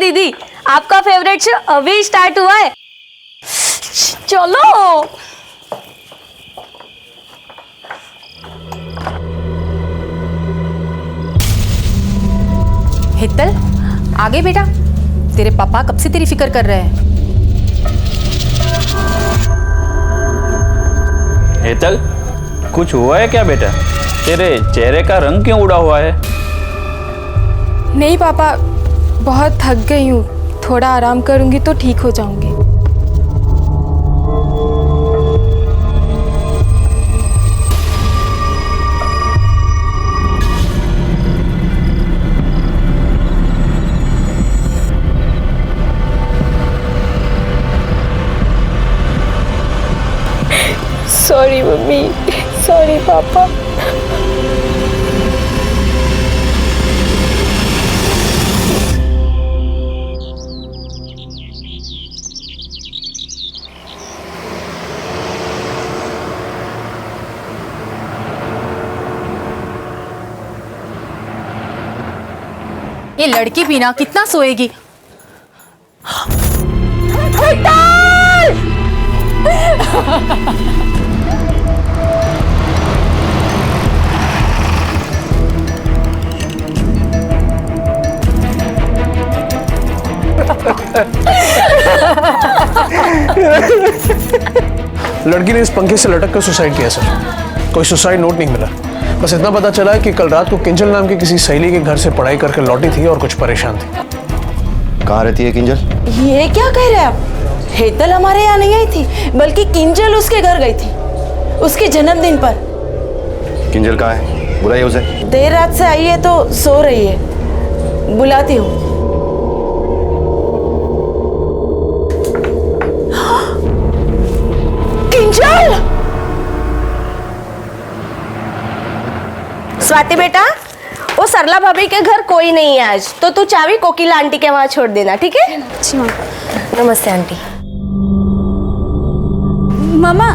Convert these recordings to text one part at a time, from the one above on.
दीदी, आपका favourite show अभी स्टार्ट हुआ है, चलो। हेतल, आगे बेटा, तेरे पापा कब से तेरी फिक्र कर रहे हैं। हेतल, कुछ हुआ है क्या बेटा? तेरे चेहरे का रंग क्यों उड़ा हुआ है? नहीं पापा, बहुत थक गई हूँ, थोड़ा आराम करूँगी तो ठीक हो जाऊँगी। सॉरी मम्मी, सॉरी पापा। ये लड़की भी ना कितना सोएगी। लड़की ने इस पंखे से लटक कर सुसाइड किया सर। कोई सुसाइड नोट नहीं मिला, बस इतना पता चला है कि कल रात को किंजल नाम की किसी सहेली के घर से पढ़ाई करके लौटी थी और कुछ परेशान थी। कहाँ रहती है किंजल? ये क्या कह रहे हैं आप? हेतल हमारे यहाँ नहीं आई थी, बल्कि किंजल उसके घर गई थी उसके जन्मदिन पर। किंजल कहाँ है? बुलाइए उसे। देर रात से आई है तो सो रही है, बुलाती हूँ। किंजल! स्वाति बेटा, वो सरला भाभी के घर कोई नहीं है आज, तो तू चाबी कोकिला आंटी के वहाँ छोड़ देना, ठीक है? अच्छी माँ। नमस्ते आंटी। मामा,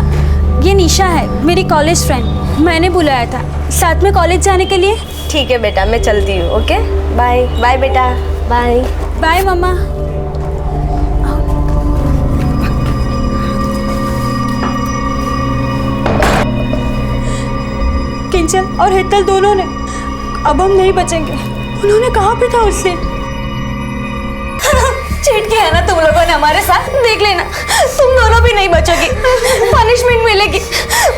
ये निशा है, मेरी कॉलेज फ्रेंड, मैंने बुलाया था साथ में कॉलेज जाने के लिए। ठीक है बेटा, मैं चलती हूँ। ओके, बाय बाय बेटा, बाय बाय मामा। किंजल और हेतल दोनों ने, अब हम नहीं बचेंगे। उन्होंने कहा भी था उससे। चीट किया ना तुम लोगों ने हमारे साथ, देख लेना तुम दोनों भी नहीं बचोगी, पनिशमेंट मिलेगी,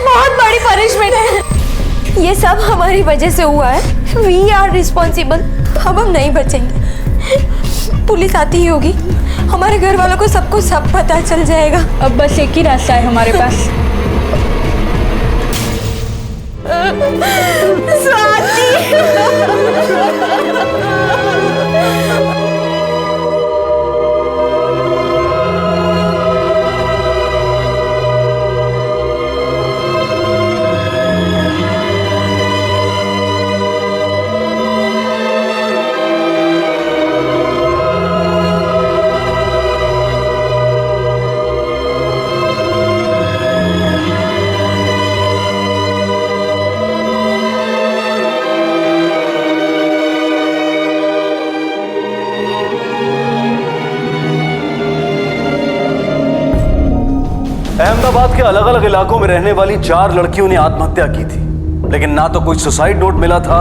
बहुत बड़ी पनिशमेंट है। ये सब हमारी वजह से हुआ है, वी आर रिस्पॉन्सिबल। अब हम नहीं बचेंगे, पुलिस आती ही होगी, हमारे घर वालों को सबको सब पता चल जाएगा। अब बस एक ही रास्ता है हमारे पास। अहमदाबाद के अलग अलग इलाकों में रहने वाली 4 लड़कियों ने आत्महत्या की थी, लेकिन ना तो कोई सुसाइड नोट मिला था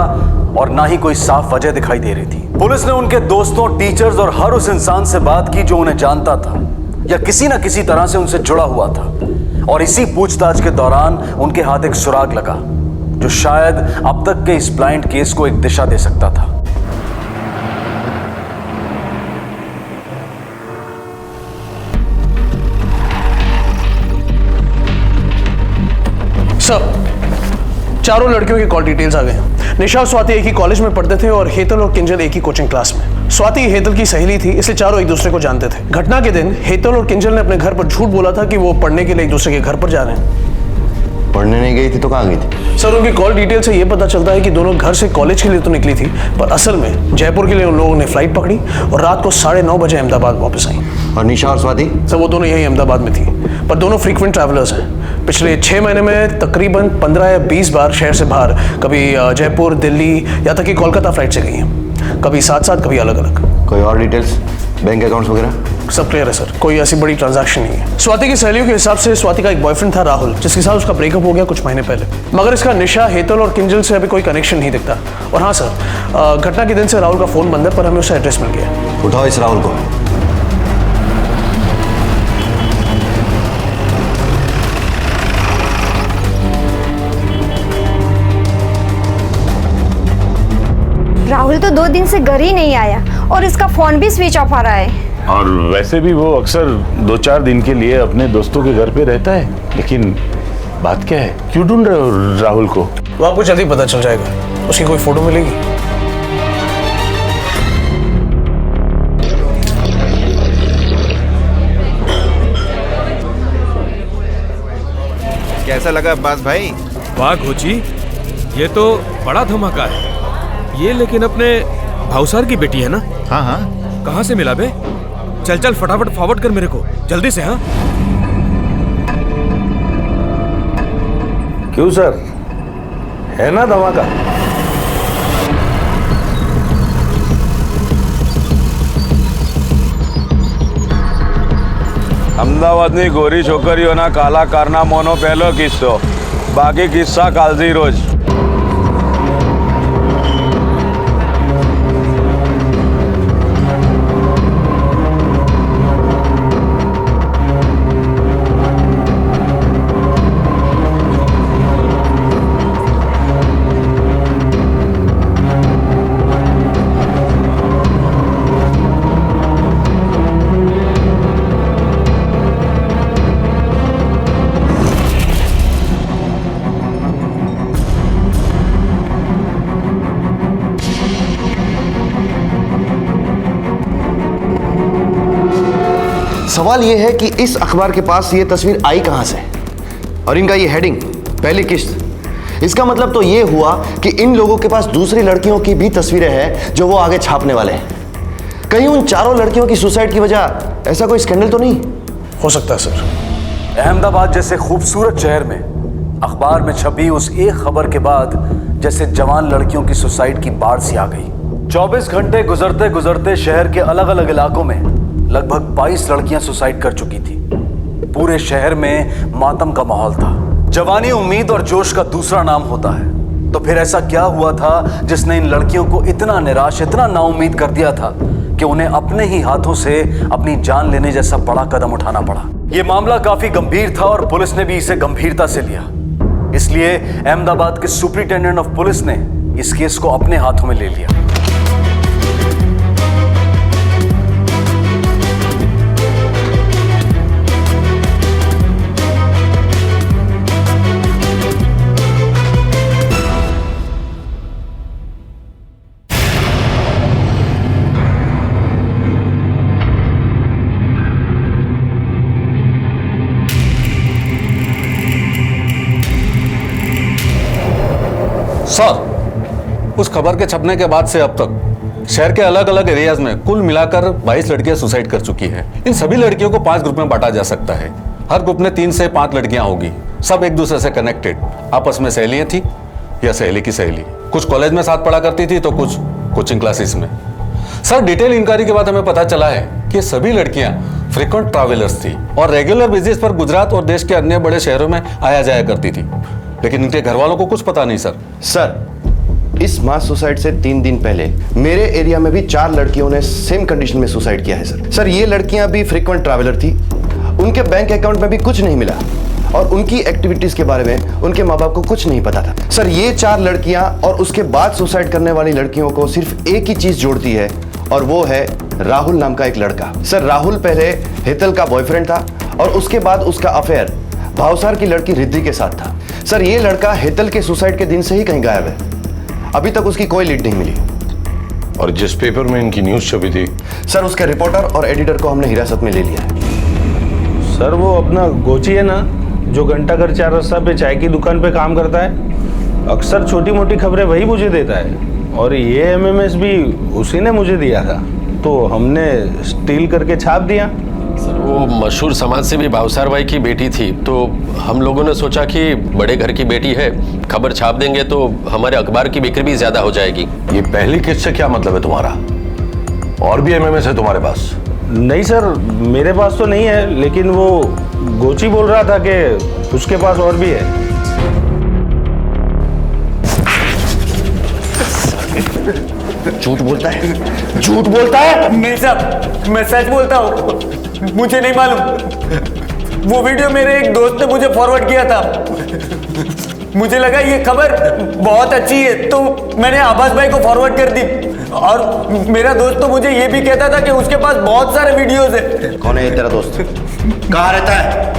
और ना ही कोई साफ वजह दिखाई दे रही थी। पुलिस ने उनके दोस्तों, टीचर्स और हर उस इंसान से बात की जो उन्हें जानता था या किसी न किसी तरह से उनसे जुड़ा हुआ था, और इसी पूछताछ के दौरान उनके हाथ एक सुराग लगा जो शायद अब तक के इस ब्लाइंड केस को एक दिशा दे सकता था। सब चारों लड़कियों की कॉल डिटेल्स आ गए हैं। निशा और स्वाति एक ही कॉलेज में पढ़ते थे और हेतल और किंजल एक ही कोचिंग क्लास में। स्वाति हेतल की सहेली थी, इसलिए चारों एक दूसरे को जानते थे। घटना के दिन हेतल और किंजल ने अपने घर पर झूठ बोला था कि वो पढ़ने के लिए एक दूसरे के घर पर जा रहे हैं। पढ़ने नहीं गई थी तो कहाँ गई थी? सर, उनकी कॉल डिटेल से ये पता चलता है कि दोनों घर से कॉलेज के लिए तो निकली थी, पर असल में जयपुर के लिए उन लोगों ने फ्लाइट पकड़ी और रात को 9:30 बजे अहमदाबाद वापस आई। और निशा और स्वाति? सर, वो दोनों यही अहमदाबाद में थी, पर दोनों फ्रीक्वेंट ट्रैवलर्स हैं। पिछले 6 महीने में तकरीबन 15 या 20 बार शहर से बाहर, कभी जयपुर, दिल्ली, या तक कि कोलकाता फ्लाइट से गई हैं। कभी साथ साथ, कभी अलग अलग। कोई और डिटेल्स? बैंक अकाउंट्स वगैरह सब क्लियर है सर, कोई ऐसी बड़ी ट्रांजैक्शन नहीं है। स्वाति की सहेलियों के हिसाब से स्वाति का एक बॉयफ्रेंड था राहुल, जिसके साथ उसका ब्रेकअप हो गया कुछ महीने पहले, मगर इसका निशा, हेतल और किंजल से अभी कोई कनेक्शन नहीं दिखता। और हाँ सर, घटना के दिन से राहुल का फोन बंद है, पर हमें उसका एड्रेस मिल गया। उठाओ इस राहुल को। राहुल तो 2 दिन से घर ही नहीं आया और इसका फोन भी स्विच ऑफ आ रहा है। और वैसे भी वो अक्सर 2-4 दिन के लिए अपने दोस्तों के घर पे रहता है। लेकिन बात क्या है, क्यों ढूंढ रहे हो राहुल को? वो आपको जल्दी पता चल जाएगा। उसकी कोई फोटो मिलेगी? कैसा लगा अब्बास भाई? वाह घोची, ये तो बड़ा धमाका है ये। लेकिन अपने भावसार की बेटी है ना? हाँ हाँ। कहाँ से मिला बे? चल चल फटाफट फॉरवर्ड कर मेरे को जल्दी से। हाँ क्यों सर, है ना धमाका? અમદાવાદની ગોરી છોકરીઓના કાલા કારનામાનો પહેલો કિસ્સો, બાકી કિસ્સા કાલથી રોજ. सवाल यह है कि इस अखबार के पास ये तस्वीर आई कहां से, और इनका ये हेडिंग पहली किस्त। इसका मतलब तो ये हुआ कि इन लोगों के पास दूसरी लड़कियों की भी तस्वीरें हैं जो वो आगे छापने वाले हैं। कहीं उन चारों लड़कियों की सुसाइड की वजह ऐसा कोई स्कैंडल तो नहीं हो सकता है सर। अहमदाबाद जैसे खूबसूरत शहर में अखबार में छपी उस एक खबर के बाद जैसे जवान लड़कियों की सुसाइड की बाढ़ सी आ गई। 24 घंटे गुजरते गुजरते शहर के अलग अलग इलाकों में लगभग 22 लड़कियां सुसाइड कर चुकी थी। पूरे शहर में मातम का माहौल था। जवानी उम्मीद और जोश का दूसरा नाम होता है। तो फिर ऐसा क्या हुआ था जिसने इन लड़कियों को इतना निराश, इतना नाउम्मीद कर दिया था कि उन्हें अपने ही हाथों से अपनी जान लेने जैसा बड़ा कदम उठाना पड़ा। यह मामला काफी गंभीर था और पुलिस ने भी इसे गंभीरता से लिया। इसलिए अहमदाबाद के सुपरिटेंडेंट ऑफ पुलिस ने इस केस को अपने हाथों में ले लिया। सर, उस खबर के छपने के बाद से अब तक शहर के अलग अलग एरियाज में कुल मिलाकर 22 लड़कियां सुसाइड कर चुकी हैं। इन सभी लड़कियों को 5 ग्रुप में बांटा जा सकता है। हर ग्रुप में 3 से 5 लड़कियां होगी, सब एक दूसरे से कनेक्टेड, आपस में सहेलियां थी या सहेली की सहेली। कुछ कॉलेज में साथ पढ़ा करती थी तो कुछ कोचिंग क्लासेस में। सर, डिटेल इंक्वायरी के बाद हमें पता चला है कि सभी लड़कियां फ्रीक्वेंट ट्रैवलर्स थी और रेगुलर बेसिस पर गुजरात और देश के अन्य बड़े शहरों में आया जाया करती थी, लेकिन इनके घर वालों को कुछ पता नहीं। सर, इस मास सुसाइड से 3 दिन पहले मेरे एरिया में भी 4 लड़कियों ने सेम कंडीशन में सुसाइड किया है। सर, ये लड़कियां भी फ्रीक्वेंट ट्रैवलर थी, उनके बैंक अकाउंट में भी कुछ नहीं मिला और उनकी एक्टिविटीज के बारे में उनके माँ बाप को कुछ नहीं पता था। सर, ये 4 लड़कियां और उसके बाद सुसाइड करने वाली लड़कियों को सिर्फ एक ही चीज जोड़ती है और वो है राहुल नाम का एक लड़का। सर, राहुल पहले हेतल का बॉयफ्रेंड था और उसके बाद उसका अफेयर भावसार की लड़की रिद्धि के साथ था। सर, ये लड़का हेतल के सुसाइड के दिन से ही कहीं गायब है। अभी तक उसकी कोई लीड नहीं मिली। और जिस पेपर में इनकी न्यूज छपी थी, सर, उसके रिपोर्टर और एडिटर को हमने हिरासत में ले लिया है। सर, वो अपना गोची है ना, जो घंटाघर 4 रास्ता पे चाय की दुकान पे काम करता है, अक्सर छोटी मोटी खबरें वही मुझे देता है और ये एमएमएस भी उसी ने मुझे दिया था, तो हमने स्टील करके छाप दिया। सर, वो मशहूर समाज सेवी भावसार भाई की बेटी थी, तो हम लोगों ने सोचा कि बड़े घर की बेटी है, खबर छाप देंगे तो हमारे अखबार की बिक्री भी ज्यादा हो जाएगी। ये पहली किस्त से क्या मतलब है तुम्हारा? और भी एमएमएस है तुम्हारे पास? नहीं सर, मेरे पास तो नहीं है, लेकिन वो गोची बोल रहा था कि उसके पास और भी है। झूठ बोलता है, झूठ बोलता है। नहीं साहब, मैं सच बोलता हूँ, मुझे नहीं मालूम। वो वीडियो मेरे एक दोस्त ने मुझे फॉरवर्ड किया था। मुझे लगा ये खबर बहुत अच्छी है, तो मैंने आभास भाई को फॉरवर्ड कर दी। और मेरा दोस्त तो मुझे ये भी कहता था कि उसके पास बहुत सारे वीडियोस है। कौन है तेरा दोस्त? कहाँ रहता है?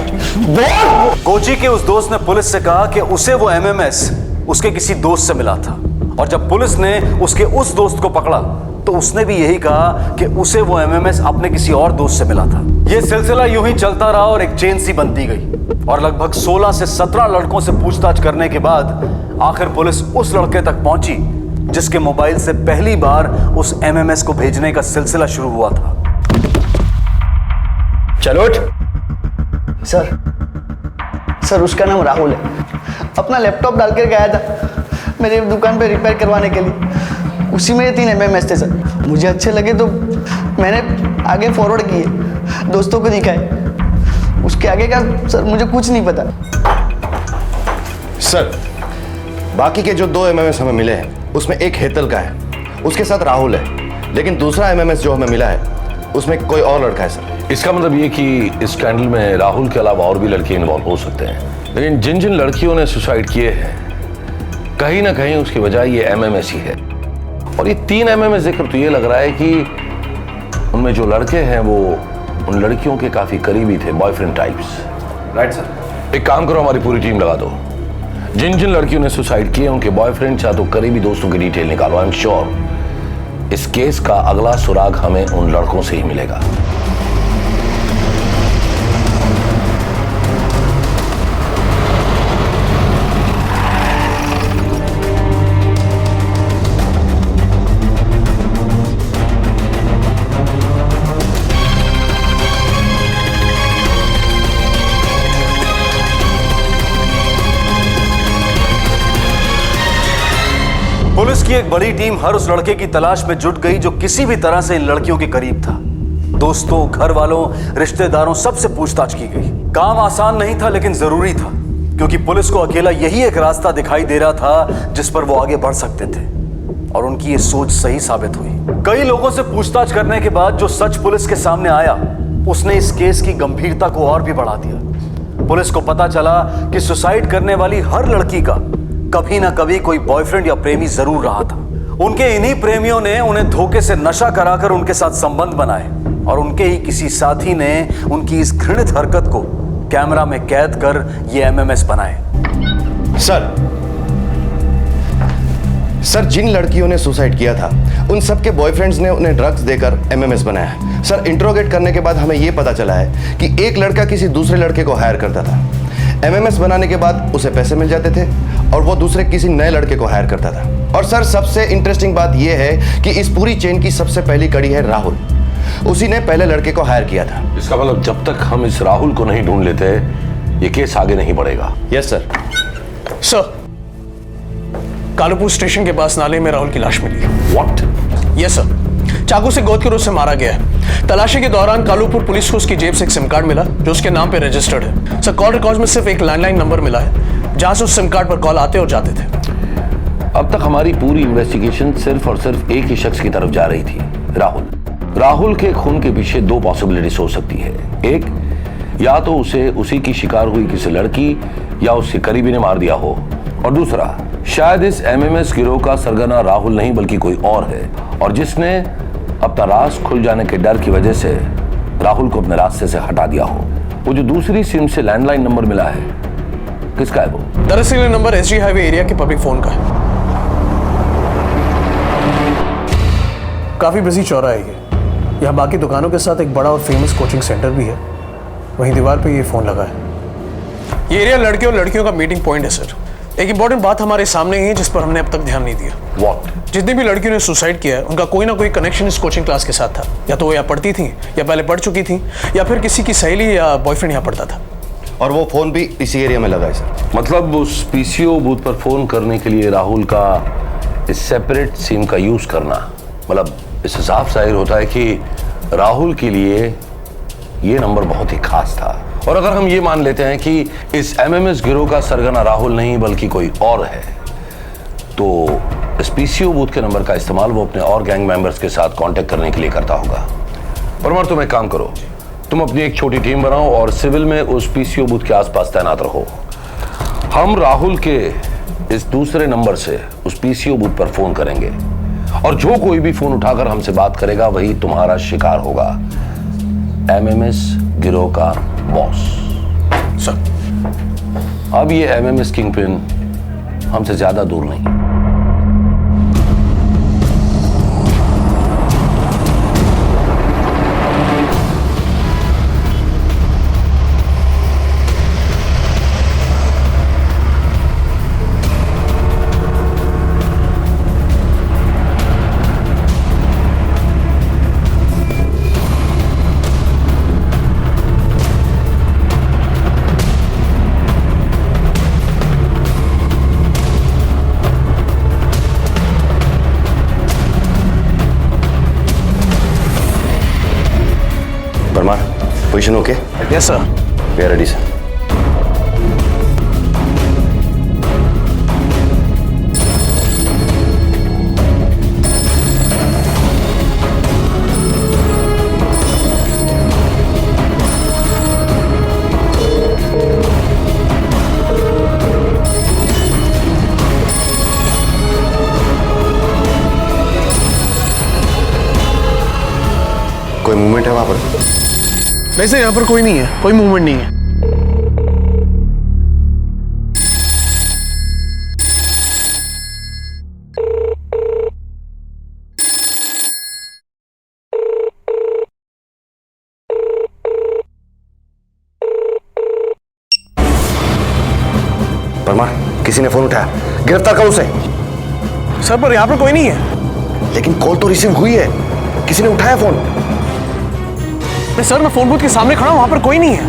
कोची के उस दोस्त ने पुलिस से कहा कि उसे वो एमएमएस उसके किसी दोस्त से मिला था, और जब पुलिस ने उसके उस दोस्त को पकड़ा तो उसने भी यही कहा कि उसे वो एमएमएस अपने किसी और दोस्त से मिला था। यह सिलसिला यूं ही चलता रहा और एक चेन सी बनती गई, और लगभग 16 से 17 लड़कों से पूछताछ करने के बाद आखिर पुलिस उस लड़के तक पहुंची जिसके मोबाइल से पहली बार उस एमएमएस को भेजने का सिलसिला शुरू हुआ था। चलो उठ। सर उसका नाम राहुल है। अपना लैपटॉप डाल कर गया था मेरी दुकान पे रिपेयर करवाने के लिए। उसी में ये 3 एमएमएस थे सर। मुझे अच्छे लगे तो मैंने आगे फॉरवर्ड किए, दोस्तों को दिखाए। उसके आगे का सर मुझे कुछ नहीं पता। सर बाकी के जो 2 एमएमएस हमें मिले हैं उसमें एक हेतल का है, उसके साथ राहुल है, लेकिन दूसरा एमएमएस जो हमें मिला है उसमें कोई और लड़का है सर। इसका मतलब ये कि इस स्कैंडल में राहुल के अलावा और भी लड़के इन्वॉल्व हो सकते हैं, लेकिन जिन जिन लड़कियों ने सुसाइड किए हैं कहीं ना कहीं उसकी वजह ये एमएमएस ही है। और ये 3 एमएमएस देखकर तो ये लग रहा है कि उनमें जो लड़के हैं वो उन लड़कियों के काफी करीबी थे, बॉयफ्रेंड टाइप्स। Right sir. एक काम करो, हमारी पूरी टीम लगा दो। जिन जिन लड़कियों ने सुसाइड किए उनके बॉयफ्रेंड या तो करीबी दोस्तों की डिटेल निकालो। आई एम श्योर इस केस का अगला सुराग हमें उन लड़कों से ही मिलेगा। पुलिस की एक बड़ी टीम हर उस लड़के की तलाश में जुट गई जो किसी भी तरह से इन लड़कियों के करीब था। दोस्तों, घर वालों, रिश्तेदारों, सबसे पूछताछ की गई। काम आसान नहीं था लेकिन जरूरी था, क्योंकि पुलिस को अकेला यही एक रास्ता दिखाई दे रहा था जिस पर वो आगे बढ़ सकते थे, और उनकी ये सोच सही साबित हुई। कई लोगों से पूछताछ करने के बाद जो सच पुलिस के सामने आया उसने इस केस की गंभीरता को और भी बढ़ा दिया। पुलिस को पता चला कि सुसाइड करने वाली हर लड़की का कभी ना कभी कोई बॉयफ्रेंड या प्रेमी जरूर रहा था। उनके इन्हीं प्रेमियों ने उन्हें धोखे से नशा कराकर उनके साथ संबंध बनाए, और उनके ही किसी साथी ने उनकी इस घृणित हरकत को कैमरा में कैद कर ये एमएमएस बनाए। सर जिन लड़कियों ने सुसाइड किया था उन सबके बॉयफ्रेंड्स ने उन्हें ड्रग्स देकर एमएमएस बनाया। सर इंट्रोगेट करने के बाद हमें यह पता चला है कि एक लड़का किसी दूसरे लड़के को हायर करता था। एमएमएस बनाने के बाद उसे पैसे मिल जाते थे और वो दूसरे किसी नए लड़के को हायर करता था। और सर सबसे इंटरेस्टिंग बात यह है कि इस पूरी चेन की सबसे पहली कड़ी है राहुल। उसी ने पहले लड़के को हायर किया था। इसका मतलब जब तक हम इस राहुल को नहीं ढूंढ लेते ये केस आगे नहीं बढ़ेगा। Yes sir. Sir Kalupur station के पास नाले में राहुल की लाश मिली। व्हाट? यस सर, चाकू से गोद कर उसे मारा गया है। तलाशी के दौरान कालूपुर पुलिस को उसकी जेब से एक सिम कार्ड मिला जो उसके नाम पे रजिस्टर्ड है। सर कॉल रिकॉर्ड में सिर्फ एक लैंडलाइन नंबर मिला है जहां से उस सिम कार्ड पर कॉल आते और जाते थे। अब तक हमारी पूरी इन्वेस्टिगेशन सिर्फ और सिर्फ एक ही शख्स की तरफ जा रही थी, राहुल। राहुल के खून के पीछे 2 पॉसिबिलिटीज हो सकती है। एक, या तो उसे उसी की शिकार हुई किसी लड़की या उसके करीबी ने मार दिया हो, और दूसरा, शायद इस एमएमएस गिरोह का सरगना राहुल नहीं बल्कि कोई और है, और जिसने अपना राज खुल जाने के डर की वजह से राहुल को अपने रास्ते से हटा दिया हो। वो जो दूसरी सिम से लैंडलाइन नंबर मिला है, किसका है वो? दरअसल ये नंबर एसजी हाईवे एरिया के पब्लिक फोन का है। काफी बिजी चौराहा है ये। यहाँ बाकी दुकानों के साथ एक बड़ा और फेमस कोचिंग सेंटर भी है। वहीं दीवार पे ये फोन लगा है। ये एरिया लड़के और लड़कियों का मीटिंग पॉइंट है सर। एक इंपॉर्टेंट बात हमारे सामने ही है जिस पर हमने अब तक ध्यान नहीं दिया। What? जितनी भी लड़कियों ने सुसाइड किया है उनका कोई ना कोई कनेक्शन इस कोचिंग क्लास के साथ था। या तो वो यहाँ पढ़ती थी, या पहले पढ़ चुकी थी, या फिर किसी की सहेली या बॉयफ्रेंड यहाँ पढ़ता था। और वो फोन भी इसी एरिया में लगा है सर। मतलब उस पीसीओ बूथ पर फोन करने के लिए राहुल का इस सेपरेट सिम का यूज करना, मतलब इससे साफ जाहिर होता है कि राहुल के लिए ये नंबर बहुत ही खास था। और अगर हम ये मान लेते हैं कि इस एमएमएस गिरोह का सरगना राहुल नहीं बल्कि कोई और है, तो इस पीसीओ बूथ के नंबर का इस्तेमाल वो अपने और गैंग मेंबर्स के साथ कांटेक्ट करने के लिए करता होगा। परमार, तुम एक काम करो, तुम अपनी एक छोटी टीम बनाओ और सिविल में उस पीसीओ बूथ के आसपास तैनात रहो। हम राहुल के इस दूसरे नंबर से उस पीसीओ बूथ पर फोन करेंगे और जो कोई भी फोन उठाकर हमसे बात करेगा वही तुम्हारा शिकार होगा, एमएमएस गिरोह का बॉस। सर, अब ये एमएमएस किंगपिन हमसे ज्यादा दूर नहीं। Parmar, position okay? Yes sir. We are ready sir. कोई मूवमेंट है वहां पर? वैसे यहाँ पर कोई नहीं है, कोई मूवमेंट नहीं है। परमार, किसी ने फोन उठाया, गिरफ्तार करो उसे। सर, पर यहाँ पर कोई नहीं है। लेकिन कॉल तो रिसीव हुई है, किसी ने उठाया फोन। सर, मैं फोन बूथ के सामने खड़ा हूं, वहां पर कोई नहीं है।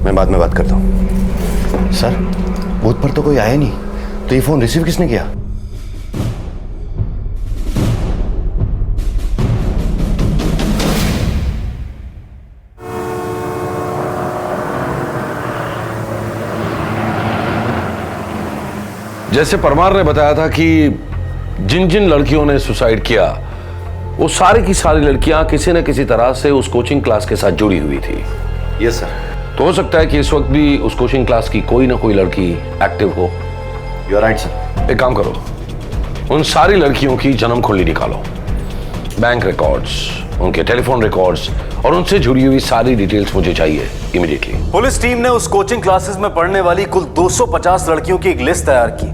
मैं बाद में बात करता हूं। सर, बूथ पर तो कोई आया नहीं, तो ये फोन रिसीव किसने किया? जैसे परमार ने बताया था कि जिन जिन लड़कियों ने सुसाइड किया वो सारी की सारी लड़कियां किसी न किसी तरह से उस कोचिंग क्लास के साथ जुड़ी हुई थी। Yes sir. तो हो सकता है कि इस वक्त भी उस कोचिंग क्लास की कोई ना कोई लड़की एक्टिव हो। You are right sir. एक काम करो, उन सारी लड़कियों की जन्म कुंडली निकालो, बैंक रिकॉर्ड्स, उनके टेलीफोन रिकॉर्ड्स और उनसे जुड़ी हुई सारी डिटेल्स मुझे चाहिए इमीडिएटली। पुलिस टीम ने उस कोचिंग क्लासेस में पढ़ने वाली कुल 250 लड़कियों की एक लिस्ट तैयार की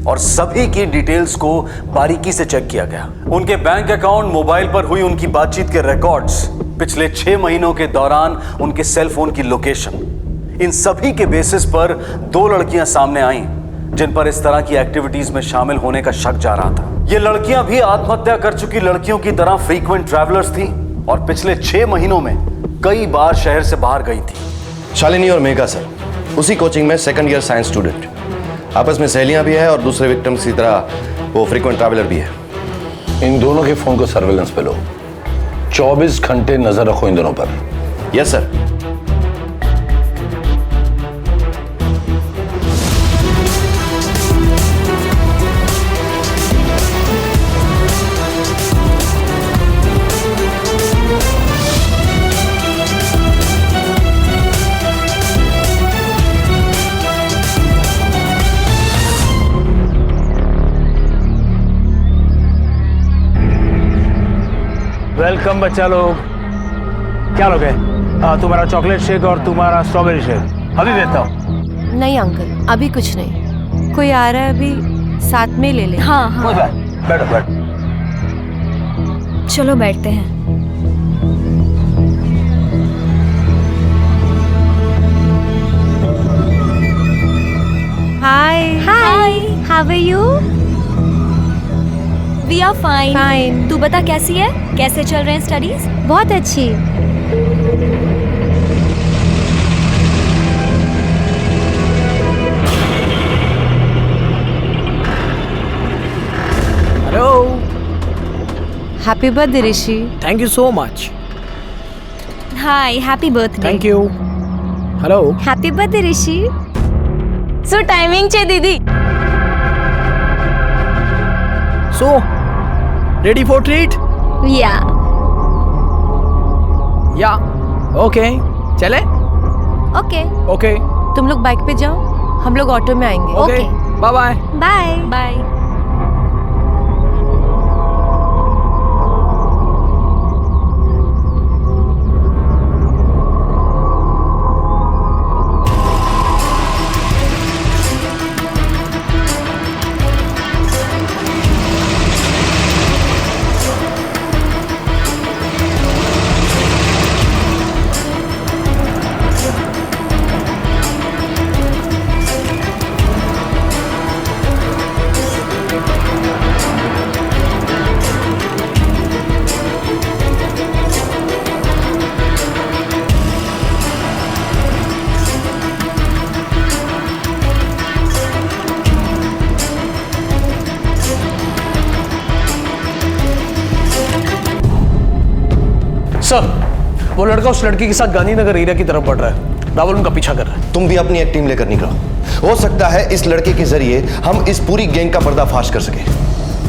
और सभी की डिटेल्स को बारीकी से चेक किया गया। उनके बैंक अकाउंट, मोबाइल पर हुई उनकी बातचीत के रिकॉर्ड्स, पिछले 6 महीनों के दौरान उनके सेल फोन की लोकेशन, इन सभी के बेसिस पर 2 लड़कियां सामने आईं जिन पर इस तरह की एक्टिविटीज में शामिल होने का शक जा रहा था। ये लड़कियां भी आत्महत्या कर चुकी लड़कियों की तरह फ्रीक्वेंट ट्रैवलर्स थी और पिछले 6 महीनों में कई बार शहर से बाहर गई थी। शालिनी और मेघा सर, उसी कोचिंग में 2nd ईयर साइंस स्टूडेंट, आपस में सहेलियां भी है और दूसरे विक्टिम्स की तरह वो फ्रीक्वेंट ट्रैवलर भी है। इन दोनों के फोन को सर्वेलेंस पे लो, 24 घंटे नजर रखो इन दोनों पर। Yes sir. वेलकम बच्चा लोग। क्या लोग है? तुम्हारा चॉकलेट शेक और तुम्हारा स्ट्रॉबेरी शेक अभी देता हूँ। नहीं अंकल, अभी कुछ नहीं। कोई आ रहा है, अभी साथ में ले ले। हाँ हाँ, बैठो बैठो। चलो बैठते हैं। Hi hi, how are you? We are fine. Fine. तू बता कैसी है? कैसे चल रहे हैं स्टडीज? बहुत अच्छी। Happy birthday Rishi. Thank you so much. Hi, happy birthday. Thank you. Hello. Happy birthday Rishi. So timing छे दीदी। So ready for treat? या ओके चले। ओके ओके तुम लोग बाइक पे जाओ, हम लोग ऑटो में आएंगे। Okay bye bye. Bye bye. Sir, वो लड़का उस लड़की के साथ गांधीनगर एरिया की तरफ बढ़ रहा है। राहुल उनका पीछा कर रहा है। तुम भी अपनी एक टीम लेकर निकलो। हो सकता है इस लड़के के जरिए हम इस पूरी गैंग का पर्दाफाश कर सके।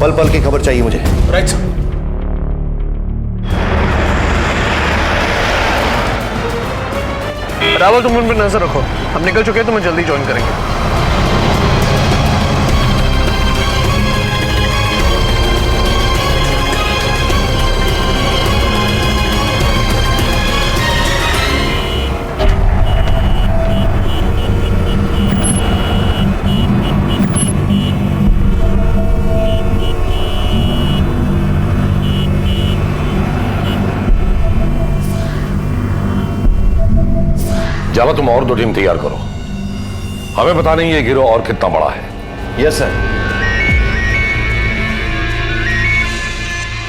पल पल की खबर चाहिए मुझे। Right sir. राहुल तुम उन पर नजर रखो, हम निकल चुके हैं, तुम्हें जल्दी ज्वाइन करेंगे। जावा तुम और 2 टीम तैयार करो, हमें पता नहीं ये गिरोह और कितना बड़ा है। Yes sir.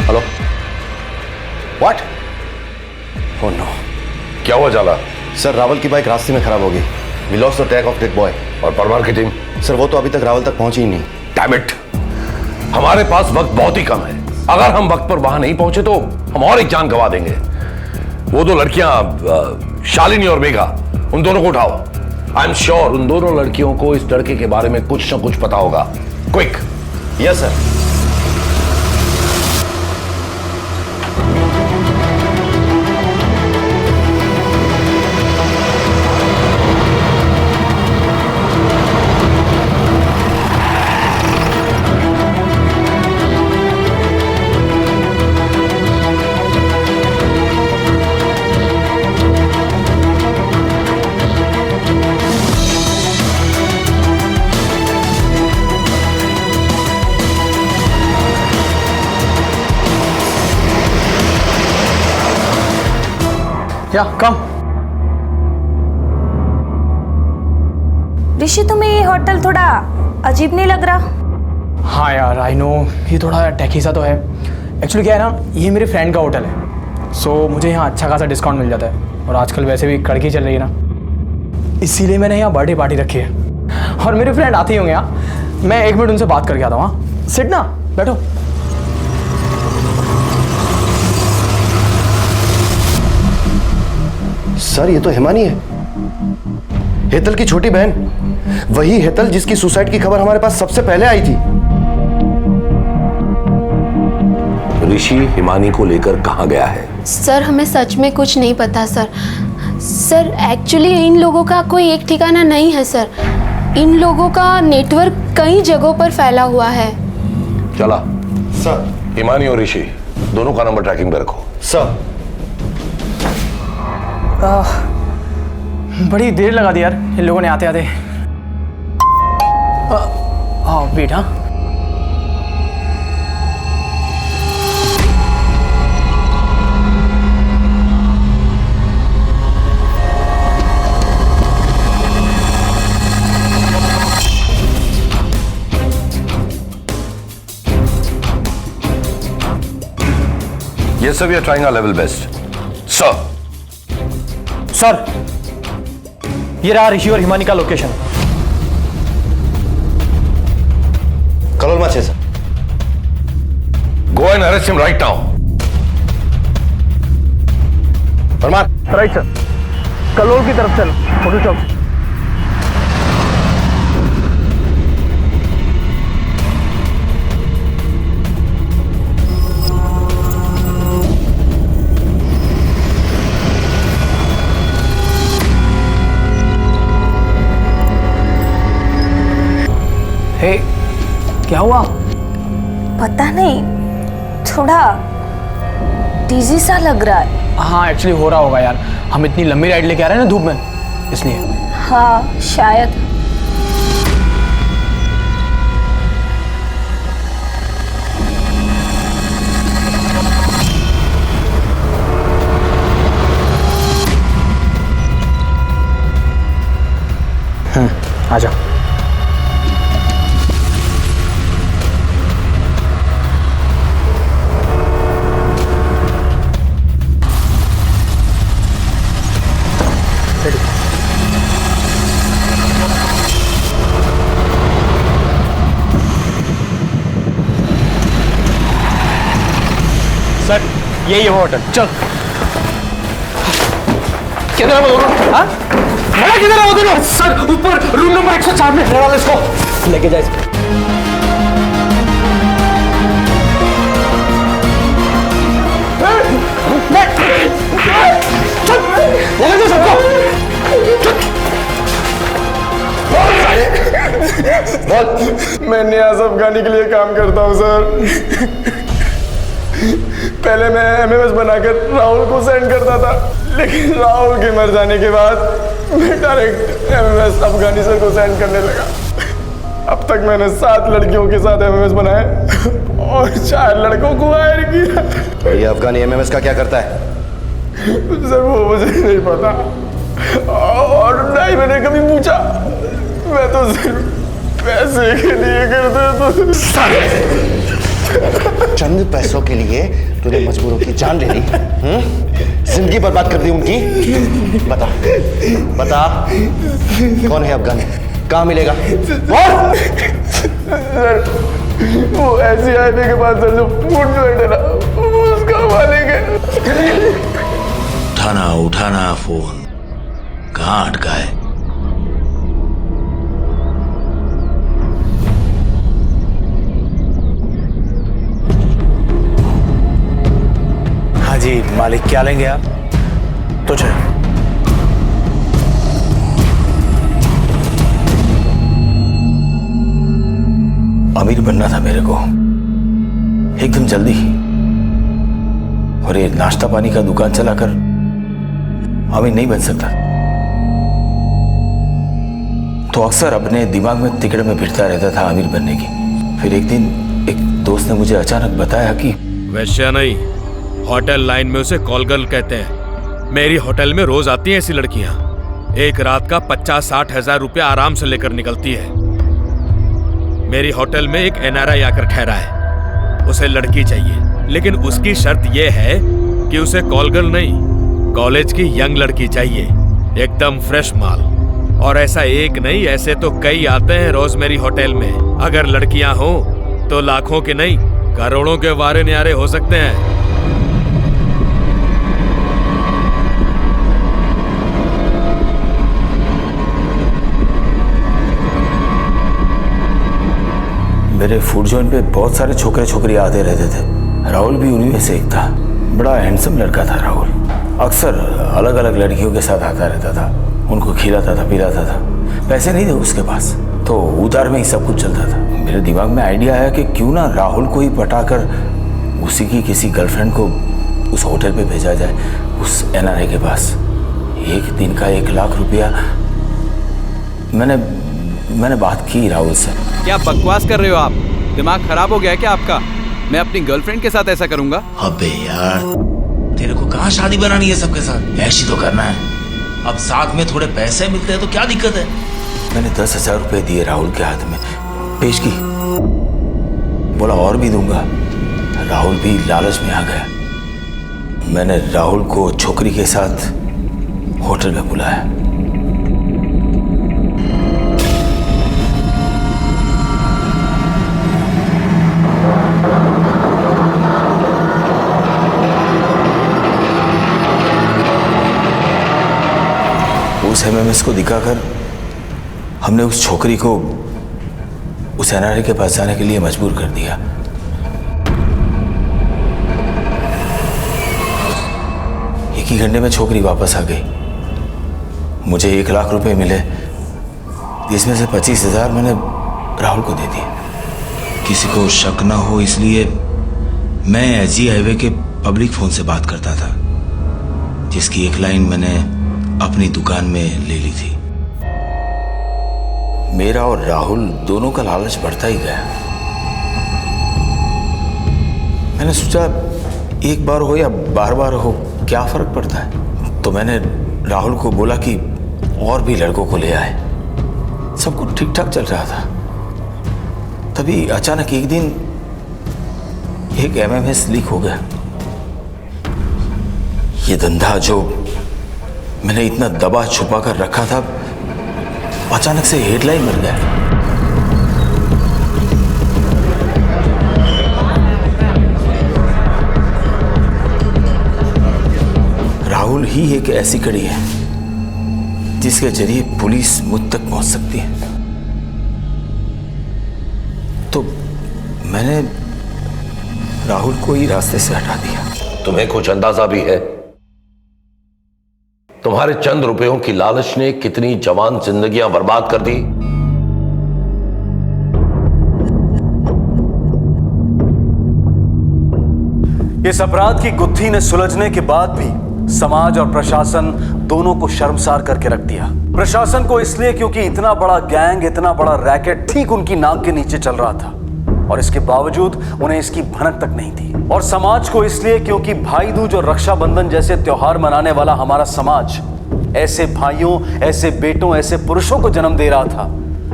Hello. What? Oh no. क्या हुआ जाला? सर रावल की बाइक रास्ते में खराब हो गई। We lost the track of dead boy. और परमार की टीम? सर वो तो अभी तक रावल तक पहुंची ही नहीं। डैम इट, हमारे पास वक्त बहुत ही कम है। अगर हम वक्त पर वहां नहीं पहुंचे तो हम और एक जान गंवा देंगे। वो 2 लड़कियां शालिनी और मेघा, उन दोनों को उठाओ। आई एम श्योर उन दोनों लड़कियों को इस लड़के के बारे में कुछ ना कुछ पता होगा। क्विक। Yes sir. या कम। ऋषि तुम्हें ये होटल थोड़ा अजीब नहीं लग रहा? हाँ यार आई नो, ये थोड़ा टैकी सा तो है। एक्चुअली क्या है ना, ये मेरे फ्रेंड का होटल है, सो मुझे यहाँ अच्छा खासा डिस्काउंट मिल जाता है। और आजकल वैसे भी कड़की चल रही है ना, इसीलिए मैंने यहाँ बर्थडे पार्टी रखी है। और मेरे फ्रेंड आते ही होंगे यहाँ, मैं 1 मिनट उनसे बात करके आता हूँ। हाँ सिट ना, बैठो। सर ये तो हिमानी है, हेतल की छोटी बहन। वही हेतल जिसकी सुसाइड की खबर हमारे पास सबसे पहले आई थी। ऋषि हिमानी को लेकर कहां गया है? सर हमें सच में कुछ नहीं पता सर। सर एक्चुअली इन लोगों का कोई एक ठिकाना नहीं है सर। इन लोगों का नेटवर्क कई जगहों पर फैला हुआ है। चला सर। हिमानी और ऋषि दोनों का नंबर ट्रैकिंग पे रखो। सर। बड़ी देर लगा दी यार इन लोगों ने आते आते। हाँ वेट। हाँ Yes sir, we are trying our level best. Sir. Sir ये रहा ऋषि और हिमानी का लोकेशन। कलोल माचे sir. Go and arrest him right now. Farman. Right sir, Kalol की तरफ चल, होटल चौक। हे, क्या हुआ? पता नहीं, थोड़ा डिजी सा लग रहा है। हाँ एक्चुअली हो रहा होगा यार, हम इतनी लंबी राइड लेके आ रहे हैं ना धूप में, इसलिए। हाँ शायद। आ जाओ। सर यही है वो होटल। चल। किधर है वो दोनों? हाँ? बड़ा किधर है वो दोनों? सर ऊपर रूम नंबर 104 में। ले वाला इसको लेके जाए। लेके जाओ सबको। मैं नियाज अफगानी के लिए काम करता हूँ सर। पहले मैं एमएमएस बनाकर राहुल को सेंड करता था, लेकिन राहुल के मर जाने के बाद मैं डायरेक्ट एमएमएस अफगानी सर को सेंड करने लगा। अब तक मैंने 7 लड़कियों के साथ एमएमएस बनाए और 4 लड़कों को हायर किया। ये अफगानी एमएमएस का क्या करता है? सर वो मुझे नहीं पता और ना ही मैंने कभी पूछा। मैं तो सिर्फ पैसे के लिए करता तो। चंद पैसों के लिए तूने मजबूरों की जान ले ली, जिंदगी बर्बाद कर दी उनकी। बता बता कौन है अफगानी, कहाँ मिलेगा? सर वो ऐसी आईने के बाद सर जो फूड ज्वाइंट है ना, उसका मालिक है। उठाना फोन, कहाँ अटका है? हाँ जी मालिक, क्या लेंगे आप? तो चलो। अमीर बनना था मेरे को एकदम जल्दी, और ये नाश्ता पानी का दुकान चलाकर अमीर नहीं बन सकता। तो अक्सर अपने दिमाग में तिकड़ में फिरता रहता था अमीर बनने की। फिर एक दिन एक दोस्त ने मुझे अचानक बताया कि वैश्या नहीं, होटल लाइन में उसे कॉल गर्ल कहते हैं। मेरी होटल में रोज आती हैं ऐसी लड़कियां। एक रात का 50-60 हजार रुपया आराम से लेकर निकलती है। मेरी होटल में एक एनआरआई आकर ठहरा है, उसे लड़की चाहिए, लेकिन उसकी शर्त यह है कि उसे कॉल गर्ल नहीं, कॉलेज की यंग लड़की चाहिए, एकदम फ्रेश माल। और ऐसा एक नहीं, ऐसे तो कई आते हैं रोज मेरी होटल में। अगर लड़कियां हो तो लाखों के नहीं, करोड़ों के वारे न्यारे हो सकते हैं। मेरे फूड जॉइंट पे बहुत सारे छोकरे छोकरी आते रहते थे। राहुल भी उन्हीं में से एक था। बड़ा हैंडसम लड़का था राहुल। अक्सर अलग अलग लड़कियों के साथ आता रहता था, उनको खिलाता था पिलाता था। पैसे नहीं थे उसके पास, तो उधार में ही सब कुछ चलता था। मेरे दिमाग में आइडिया आया कि क्यों ना राहुल को ही पटाकर उसी की किसी गर्लफ्रेंड को उस होटल पे भेजा जाए, उस एनआरआई के पास। एक दिन का 1 लाख रुपया। मैंने बात की राहुल से। क्या बकवास कर रहे हो आप? दिमाग खराब हो गया है क्या आपका? मैं अपनी गर्लफ्रेंड के साथ ऐसा करूंगा? अबे यार, तेरे को कहाँ शादी बनानी है सबके साथ? ऐसी तो करना है। अब साथ में थोड़े पैसे मिलते हैं तो क्या दिक्कत है? मैंने 10,000 रुपए दिए राहुल के हाथ में, पेश की। बोला और भी दूंगा। राहुल भी लालच में आ गया। मैंने राहुल को छोकरी के साथ होटल में बुलाया। एमएमएस को दिखाकर हमने उस छोकरी को उस एनआरआई के पास जाने के लिए मजबूर कर दिया। एक ही घंटे में छोकरी वापस आ गई। मुझे 1 लाख रुपए मिले, जिसमें से 25,000 मैंने राहुल को दे दिए। किसी को शक ना हो इसलिए मैं एजी हाईवे के पब्लिक फोन से बात करता था, जिसकी एक लाइन मैंने अपनी दुकान में ले ली थी। मेरा और राहुल दोनों का लालच बढ़ता ही गया। मैंने सोचा एक बार हो या बार बार हो क्या फर्क पड़ता है। तो मैंने राहुल को बोला कि और भी लड़कों को ले आए। सब कुछ ठीक ठाक चल रहा था। तभी अचानक एक दिन एक एमएमएस लीक हो गया। ये धंधा जो मैंने इतना दबा छुपा कर रखा था, अचानक से हेडलाइन मिल गया। राहुल ही एक ऐसी कड़ी है जिसके जरिए पुलिस मुझ तक पहुंच सकती है। तो मैंने राहुल को ही रास्ते से हटा दिया। तुम्हें कुछ अंदाजा भी है तुम्हारे चंद रुपयों की लालच ने कितनी जवान जिंदगियां बर्बाद कर दी? इस अपराध की गुत्थी ने सुलझने के बाद भी समाज और प्रशासन दोनों को शर्मसार करके रख दिया। प्रशासन को इसलिए क्योंकि इतना बड़ा गैंग, इतना बड़ा रैकेट ठीक उनकी नाक के नीचे चल रहा था और इसके बावजूद उन्हें इसकी भनक तक नहीं थी। और समाज को इसलिए क्योंकि भाई दूज और रक्षाबंधन जैसे त्योहार मनाने वाला हमारा समाज ऐसे भाइयों, ऐसे बेटों, ऐसे पुरुषों को जन्म दे रहा था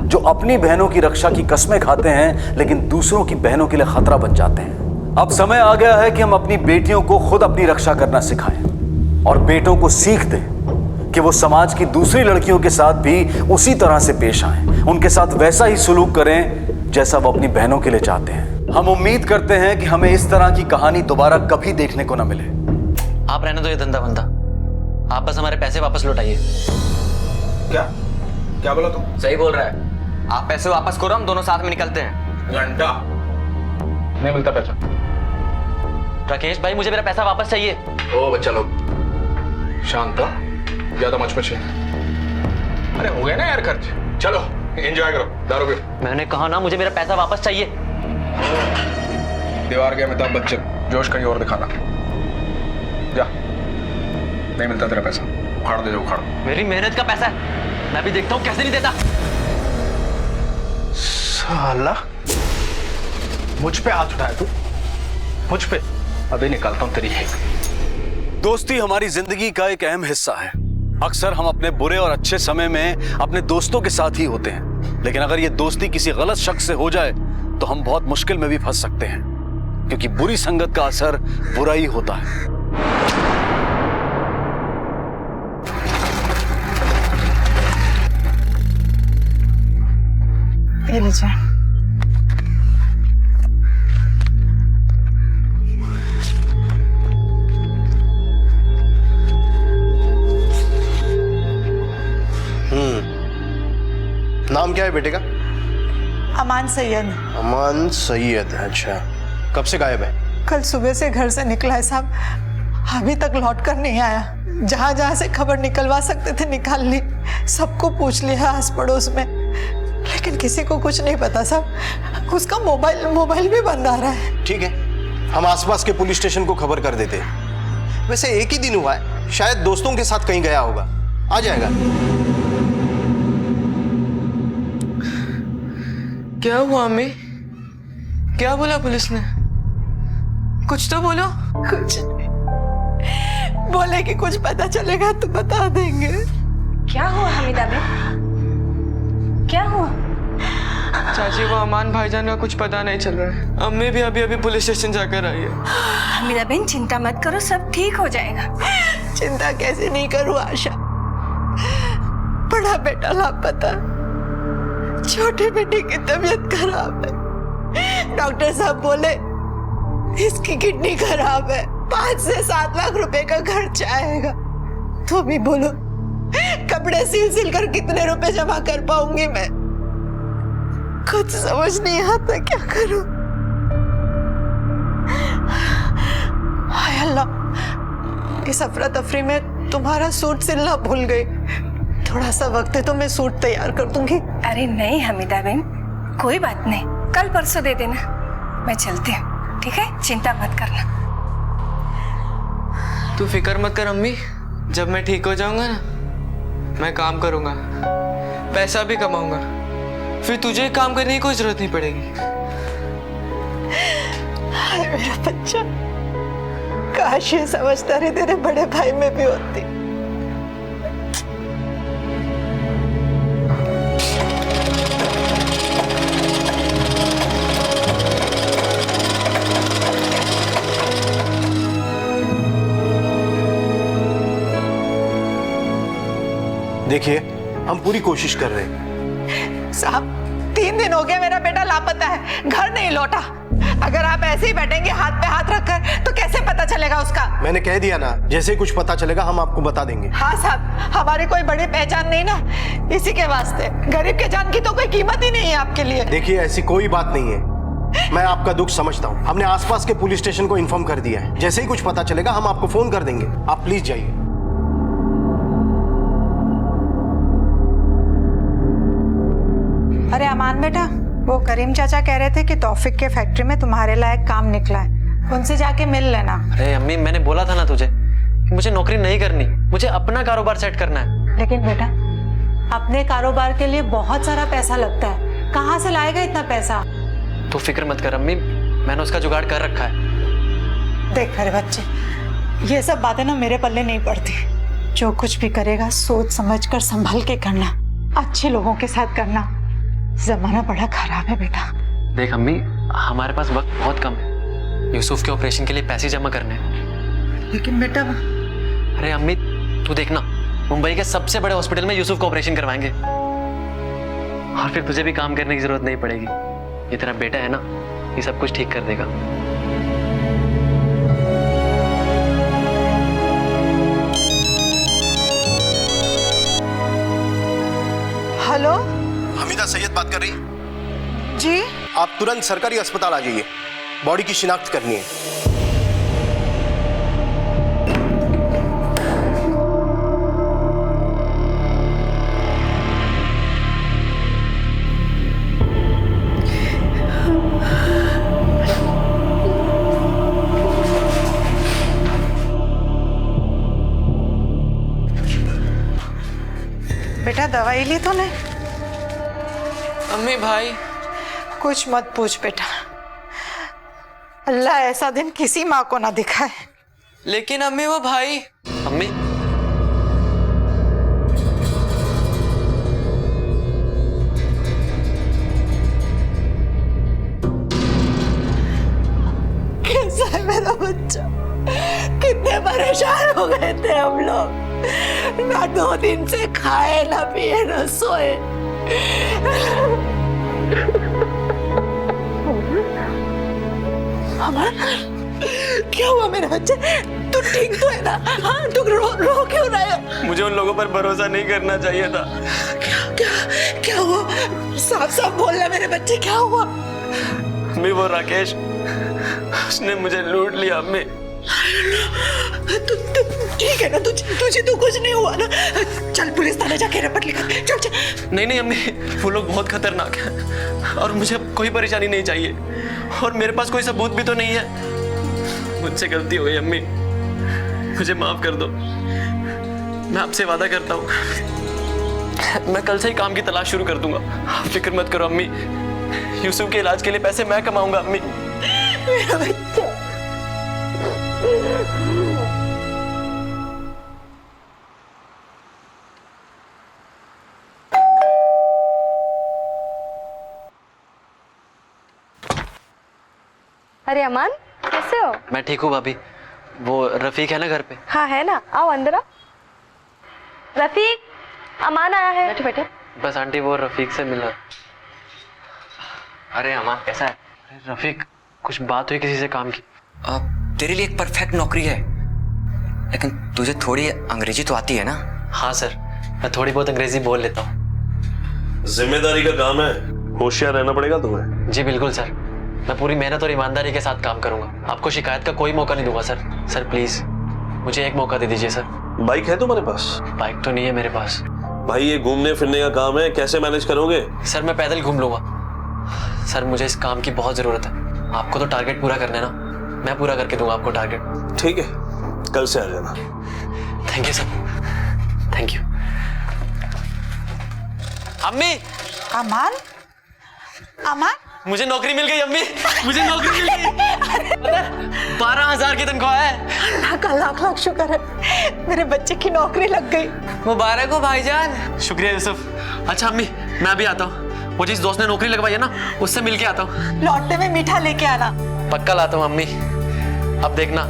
जो अपनी बहनों की रक्षा की कस्में खाते हैं लेकिन दूसरों की बहनों के लिए खतरा बन जाते हैं। अब समय आ गया है कि हम अपनी बेटियों को खुद अपनी रक्षा करना सिखाएं और बेटों को सीख दें कि वो समाज की दूसरी लड़कियों के साथ भी उसी तरह से पेश आएं, उनके साथ वैसा ही सुलूक करें जैसा वो अपनी बहनों के लिए चाहते हैं। हम उम्मीद करते हैं कि हमें इस तरह की कहानी दोबारा कभी देखने को न मिले। आप रहने दो ये धंधा बंदा, आप बस हमारे पैसे वापस लौटाइए। क्या बोला तुम? सही बोल रहा है, आप पैसे वापस करो, हम दोनों साथ में निकलते हैं। घंटा नहीं मिलता पैसा। राकेश भाई मुझे मेरा पैसा वापस चाहिए। ओ बच्चा लोग शांत हो, ज्यादा मचमची। अरे हो गया ना यार खर्च, चलो एंजॉय करो, दारू पियो। मैंने कहा ना मुझे मेरा पैसा वापस चाहिए। दीवार के अमिताभ बच्चन, जोश कहीं और दिखाना। जा, नहीं मिलता तेरा पैसा, उखाड़ दे, उखाड़। मेरी मेहनत का पैसा है, मैं भी देखता हूँ कैसे नहीं देता। साला मुझ पे हाथ उठाया तू, मुझ पे? अभी निकालता हूं तेरी एक। दोस्ती हमारी जिंदगी का एक अहम हिस्सा है। अक्सर हम अपने बुरे और अच्छे समय में अपने दोस्तों के साथ ही होते हैं, लेकिन अगर ये दोस्ती किसी गलत शख्स से हो जाए तो हम बहुत मुश्किल में भी फंस सकते हैं, क्योंकि बुरी संगत का असर बुरा ही होता है। ये लीजिए। नाम क्या है बेटे का? अमान सैयद। अमान सैयद, अच्छा। कब से गायब है? कल सुबह से घर से निकला है साहब, अभी तक लौट कर नहीं आया। जहाँ जहाँ से खबर निकलवा सकते थे निकाल ली, सबको पूछ लिया आस पड़ोस में, लेकिन किसी को कुछ नहीं पता साहब। उसका मोबाइल भी बंद आ रहा है। ठीक है, हम आसपास के पुलिस स्टेशन को खबर कर देते हैं। वैसे एक ही दिन हुआ है, शायद दोस्तों के साथ कहीं गया होगा, आ जाएगा। क्या हुआ अम्मी? क्या बोला पुलिस ने? कुछ तो बोलो। कुछ बोले कि कुछ पता चलेगा तो बता देंगे। क्या हुआ हमीदा बहन? क्या हुआ? चाची वो अमान भाईजान का कुछ पता नहीं चल रहा है। अम्मी भी अभी पुलिस स्टेशन जाकर आई है। हमीदा बहन चिंता मत करो, सब ठीक हो जाएगा। चिंता कैसे नहीं करूं आशा, बड़ा बेटा लापता, छोटे बेटे की तबीयत खराब है। डॉक्टर साहब बोले इसकी किडनी खराब है, 5 से 7 लाख रुपए का खर्च आएगा। तो भी बोलो कपड़े सिल कर कितने रुपए जमा कर पाऊंगी मैं? कुछ समझ नहीं आता क्या करूं। हाय अल्लाह, इस अफरा तफरी में तुम्हारा सूट सिलना भूल गई। थोड़ा सा वक्त है तो मैं सूट तैयार कर दूंगी। अरे नहीं हमीदा बहन, कोई बात नहीं, कल परसों दे देना, मैं चलती हूँ, ठीक है? चिंता मत करना। तू फिक्र मत कर अम्मी, जब मैं ठीक हो जाऊंगा ना, मैं काम करूंगा, पैसा भी कमाऊंगा, फिर तुझे काम करने की कोई जरूरत नहीं पड़ेगी। हाय मेरा बच्चा, काश ये समझदारी तेरे बड़े भाई में भी होती। देखिए, हम पूरी कोशिश कर रहे हैं। साहब, 3 दिन हो गए मेरा बेटा लापता है, घर नहीं लौटा। अगर आप ऐसे ही बैठेंगे हाथ पे हाथ रखकर तो कैसे पता चलेगा उसका? मैंने कह दिया ना, जैसे ही कुछ पता चलेगा हम आपको बता देंगे। हाँ साहब, हमारी कोई बड़ी पहचान नहीं ना, इसी के वास्ते। गरीब के जान की तो कोई कीमत ही नहीं है आपके लिए। देखिए, ऐसी कोई बात नहीं है, मैं आपका दुख समझता हूँ। हमने आसपास के पुलिस स्टेशन को इन्फॉर्म कर दिया है, जैसे ही कुछ पता चलेगा हम आपको फोन कर देंगे। आप प्लीज जाइए। अरे अमान बेटा, वो करीम चाचा कह रहे थे कि तौफिक के फैक्ट्री में तुम्हारे लायक काम निकला है, उनसे जाके मिल लेना। अरे अम्मी, मैंने बोला था ना तुझे कि मुझे नौकरी नहीं करनी, मुझे अपना कारोबार सेट करना है। लेकिन बेटा, अपने कारोबार के लिए बहुत सारा पैसा लगता है, कहाँ से लाएगा इतना पैसा? तू फिक्र मत कर अम्मी, मैंने उसका जुगाड़ कर रखा है। देख मेरे बच्चे, ये सब बातें ना मेरे पल्ले नहीं पड़ती। जो कुछ भी करेगा सोच समझ कर संभल के करना, अच्छे लोगों के साथ करना। जमाना बड़ा खराब है बेटा। देख अम्मी, हमारे पास वक्त बहुत कम है, यूसुफ के ऑपरेशन के लिए पैसे जमा करने हैं। लेकिन बेटा, अरे अम्मी तू देखना, मुंबई के सबसे बड़े हॉस्पिटल में यूसुफ का ऑपरेशन करवाएंगे और फिर तुझे भी काम करने की जरूरत नहीं पड़ेगी। ये तेरा बेटा है ना, ये सब कुछ ठीक कर देगा। हेलो, हमीदा सैयद बात कर रही जी? आप तुरंत सरकारी अस्पताल आ जाइए, बॉडी की शिनाख्त करनी है। बेटा दवाई ली तूने? अम्मी भाई, कुछ मत पूछ बेटा, अल्लाह ऐसा दिन किसी माँ को ना दिखाए। लेकिन अम्मी वो भाई। अम्मी, कैसा है मेरा बच्चा? कितने परेशान हो गए थे हम लोग, ना 2 दिन से खाए ना पिए ना सोए। अमन, क्या हुआ मेरे बच्चे? तू ठीक तो है ना? हाँ, तू रो क्यों रहे हो? मुझे उन लोगों पर भरोसा नहीं करना चाहिए था। क्या हुआ? साफ साफ बोलना मेरे बच्चे, क्या हुआ? अम्मी वो राकेश, उसने मुझे लूट लिया अम्मी। तू ठीक है ना? तुझे तो कुछ नहीं हुआ ना? चल पुलिस थाने जाके रिपोर्ट लिखा। चल चल। नहीं अम्मी, वो लोग बहुत खतरनाक हैं और मुझे कोई परेशानी नहीं चाहिए, और मेरे पास कोई सबूत भी तो नहीं है। मुझसे गलती हो गई अम्मी, मुझे माफ कर दो। मैं आपसे वादा करता हूँ, मैं कल से ही काम की तलाश शुरू कर दूंगा। आप फिक्र मत करो अम्मी, यूसुफ के इलाज के लिए पैसे मैं कमाऊंगा अम्मी। मेरा बच्चा। अरे अमान, कैसे हो? मैं ठीक हूँ भाभी। वो रफीक है ना घर पे? हाँ है ना, आओ अंदर आओ। रफीक, अमान आया है। बैठे बैठे। बस आंटी, वो रफीक से मिला। अरे अमान कैसा है? अरे रफीक, कुछ बात हुई किसी से काम की? तेरे लिए एक परफेक्ट नौकरी है, लेकिन तुझे थोड़ी अंग्रेजी तो आती है ना? हाँ सर, मैं थोड़ी बहुत अंग्रेजी बोल लेता हूँ। जिम्मेदारी का काम है, होशियार रहना पड़ेगा तुम्हें। जी बिल्कुल सर, मैं पूरी मेहनत और ईमानदारी के साथ काम करूंगा। आपको शिकायत का कोई मौका नहीं दूंगा सर। सर प्लीज मुझे एक मौका दे दीजिए सर। बाइक है तुम्हारे पास? बाइक तो नहीं है मेरे पास। भाई ये घूमने फिरने का काम है, कैसे मैनेज करोगे? सर मैं पैदल घूम लूंगा। सर मुझे इस काम की बहुत जरूरत है। आपको तो टारगेट पूरा करना है ना, मैं पूरा करके दूंगा आपको टारगेट। ठीक है, कल से आ जाना। Thank you sir, thank you. अम्मी! अमान? अमान? मुझे नौकरी मिल गई अम्मी, मुझे नौकरी मिल गई। 12,000 की तनख्वाह है। अल्लाह का लाख लाख शुक्र है, मेरे बच्चे की नौकरी लग गई। मुबारक हो भाईजान। शुक्रिया यूसुफ। अच्छा अम्मी मैं अभी आता हूँ, वो जिस दोस्त ने नौकरी लगवाई है ना उससे मिल के आता हूँ। लौटने में मीठा लेके आना। पक्का लाता हूँ अम्मी, अब देखना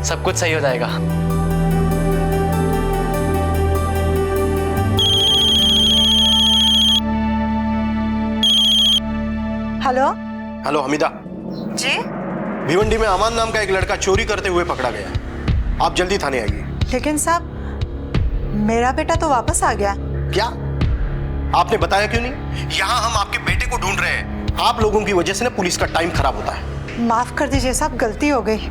सब कुछ सही हो जाएगा। हेलो हेलो हमीदा जी। भिवंडी में अमान नाम का एक लड़का चोरी करते हुए पकड़ा गया है, आप जल्दी थाने आइए। लेकिन साहब मेरा बेटा तो वापस आ गया। क्या आपने बताया क्यों नहीं? यहाँ हम आपके बेटे को ढूंढ रहे हैं, आप लोगों की वजह से ना पुलिस का टाइम खराब होता है। माफ कर दीजिए साहब, गलती हो गई।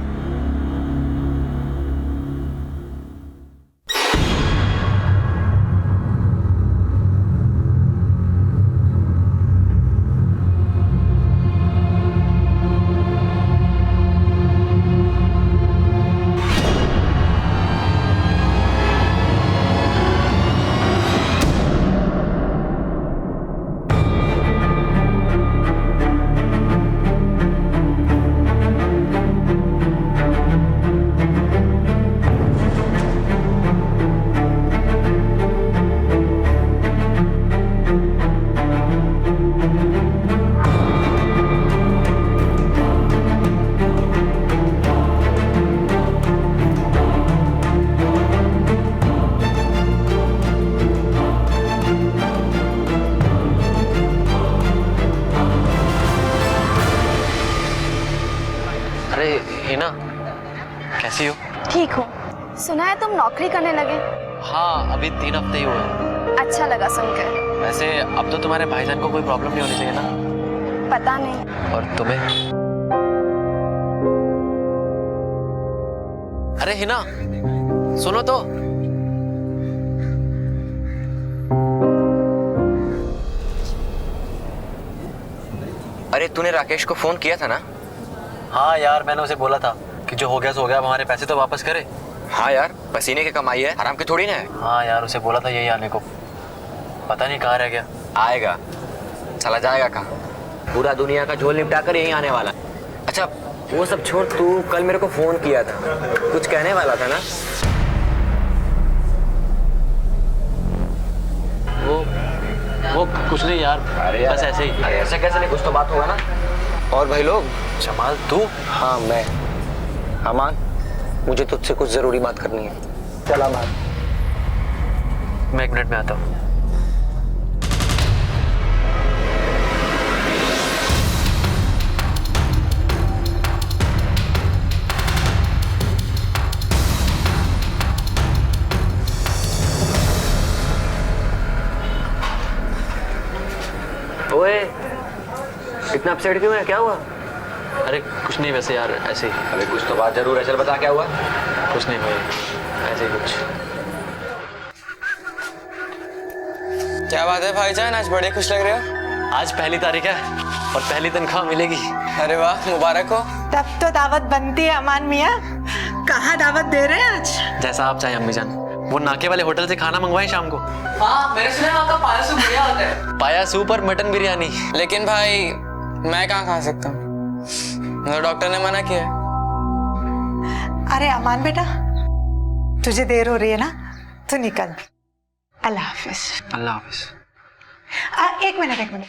कैसी हो? ठीक हो। सुना है तुम नौकरी करने लगे? हाँ अभी 3 हफ्ते ही हुए। अच्छा लगा सुनकर। वैसे अब तो तुम्हारे भाईजान को कोई प्रॉब्लम नहीं होनी चाहिए ना? पता नहीं। और तुम्हें? अरे हिना सुनो तो। अरे तूने राकेश को फोन किया था ना? हाँ यार मैंने उसे बोला था कि जो हो गया सो हो गया, हमारे पैसे तो वापस करे। हाँ यार पसीने की कमाई है, आराम की थोड़ी ना है। हाँ यार उसे बोला था यही आने को, पता नहीं कहाँ रह गया। आएगा, चला जाएगा कहाँ? पूरा दुनिया का झोल निपटा कर यहीं आने वाला। अच्छा वो सब छोड़, तू कल मेरे को फोन किया था, कुछ कहने वाला था ना? वो कुछ नहीं यार, बस ऐसे ही। ऐसे कैसे नहीं, कुछ तो बात होगा ना। और भाई लोग, जमाल तू? हाँ मैं। अमान मुझे तुझसे कुछ जरूरी बात करनी है। चला बात। मैं 1 मिनट में आता हूँ। ओए इतना अपसेट क्यों है, क्या हुआ? अरे कुछ नहीं, वैसे यार ऐसे ही। अरे कुछ तो बात जरूर है, चल बता क्या हुआ? कुछ नहीं भाई, ऐसे ही कुछ। क्या बात है भाईजान, आज बड़े खुश लग रहे हो। आज पहली तारीख है और पहली तनख्वाह मिलेगी। अरे वाह, मुबारक हो। तब तो दावत बनती है अमान मियाँ। कहाँ दावत दे रहे हैं आज? जैसा आप चाहें अम्मी जान। वो नाके वाले होटल से खाना मंगवाएं शाम को। हाँ मैंने सुना है वहाँ का पाया सूप बढ़िया होता है। पाया सूप और मटन बिरयानी। लेकिन भाई मैं कहाँ खा सकता हूँ, मतलब डॉक्टर ने मना किया है। अरे अमान बेटा, तुझे देर हो रही है ना, तू निकल। अल्लाह हाफिज। अल्लाह हाफिज। एक मिनट।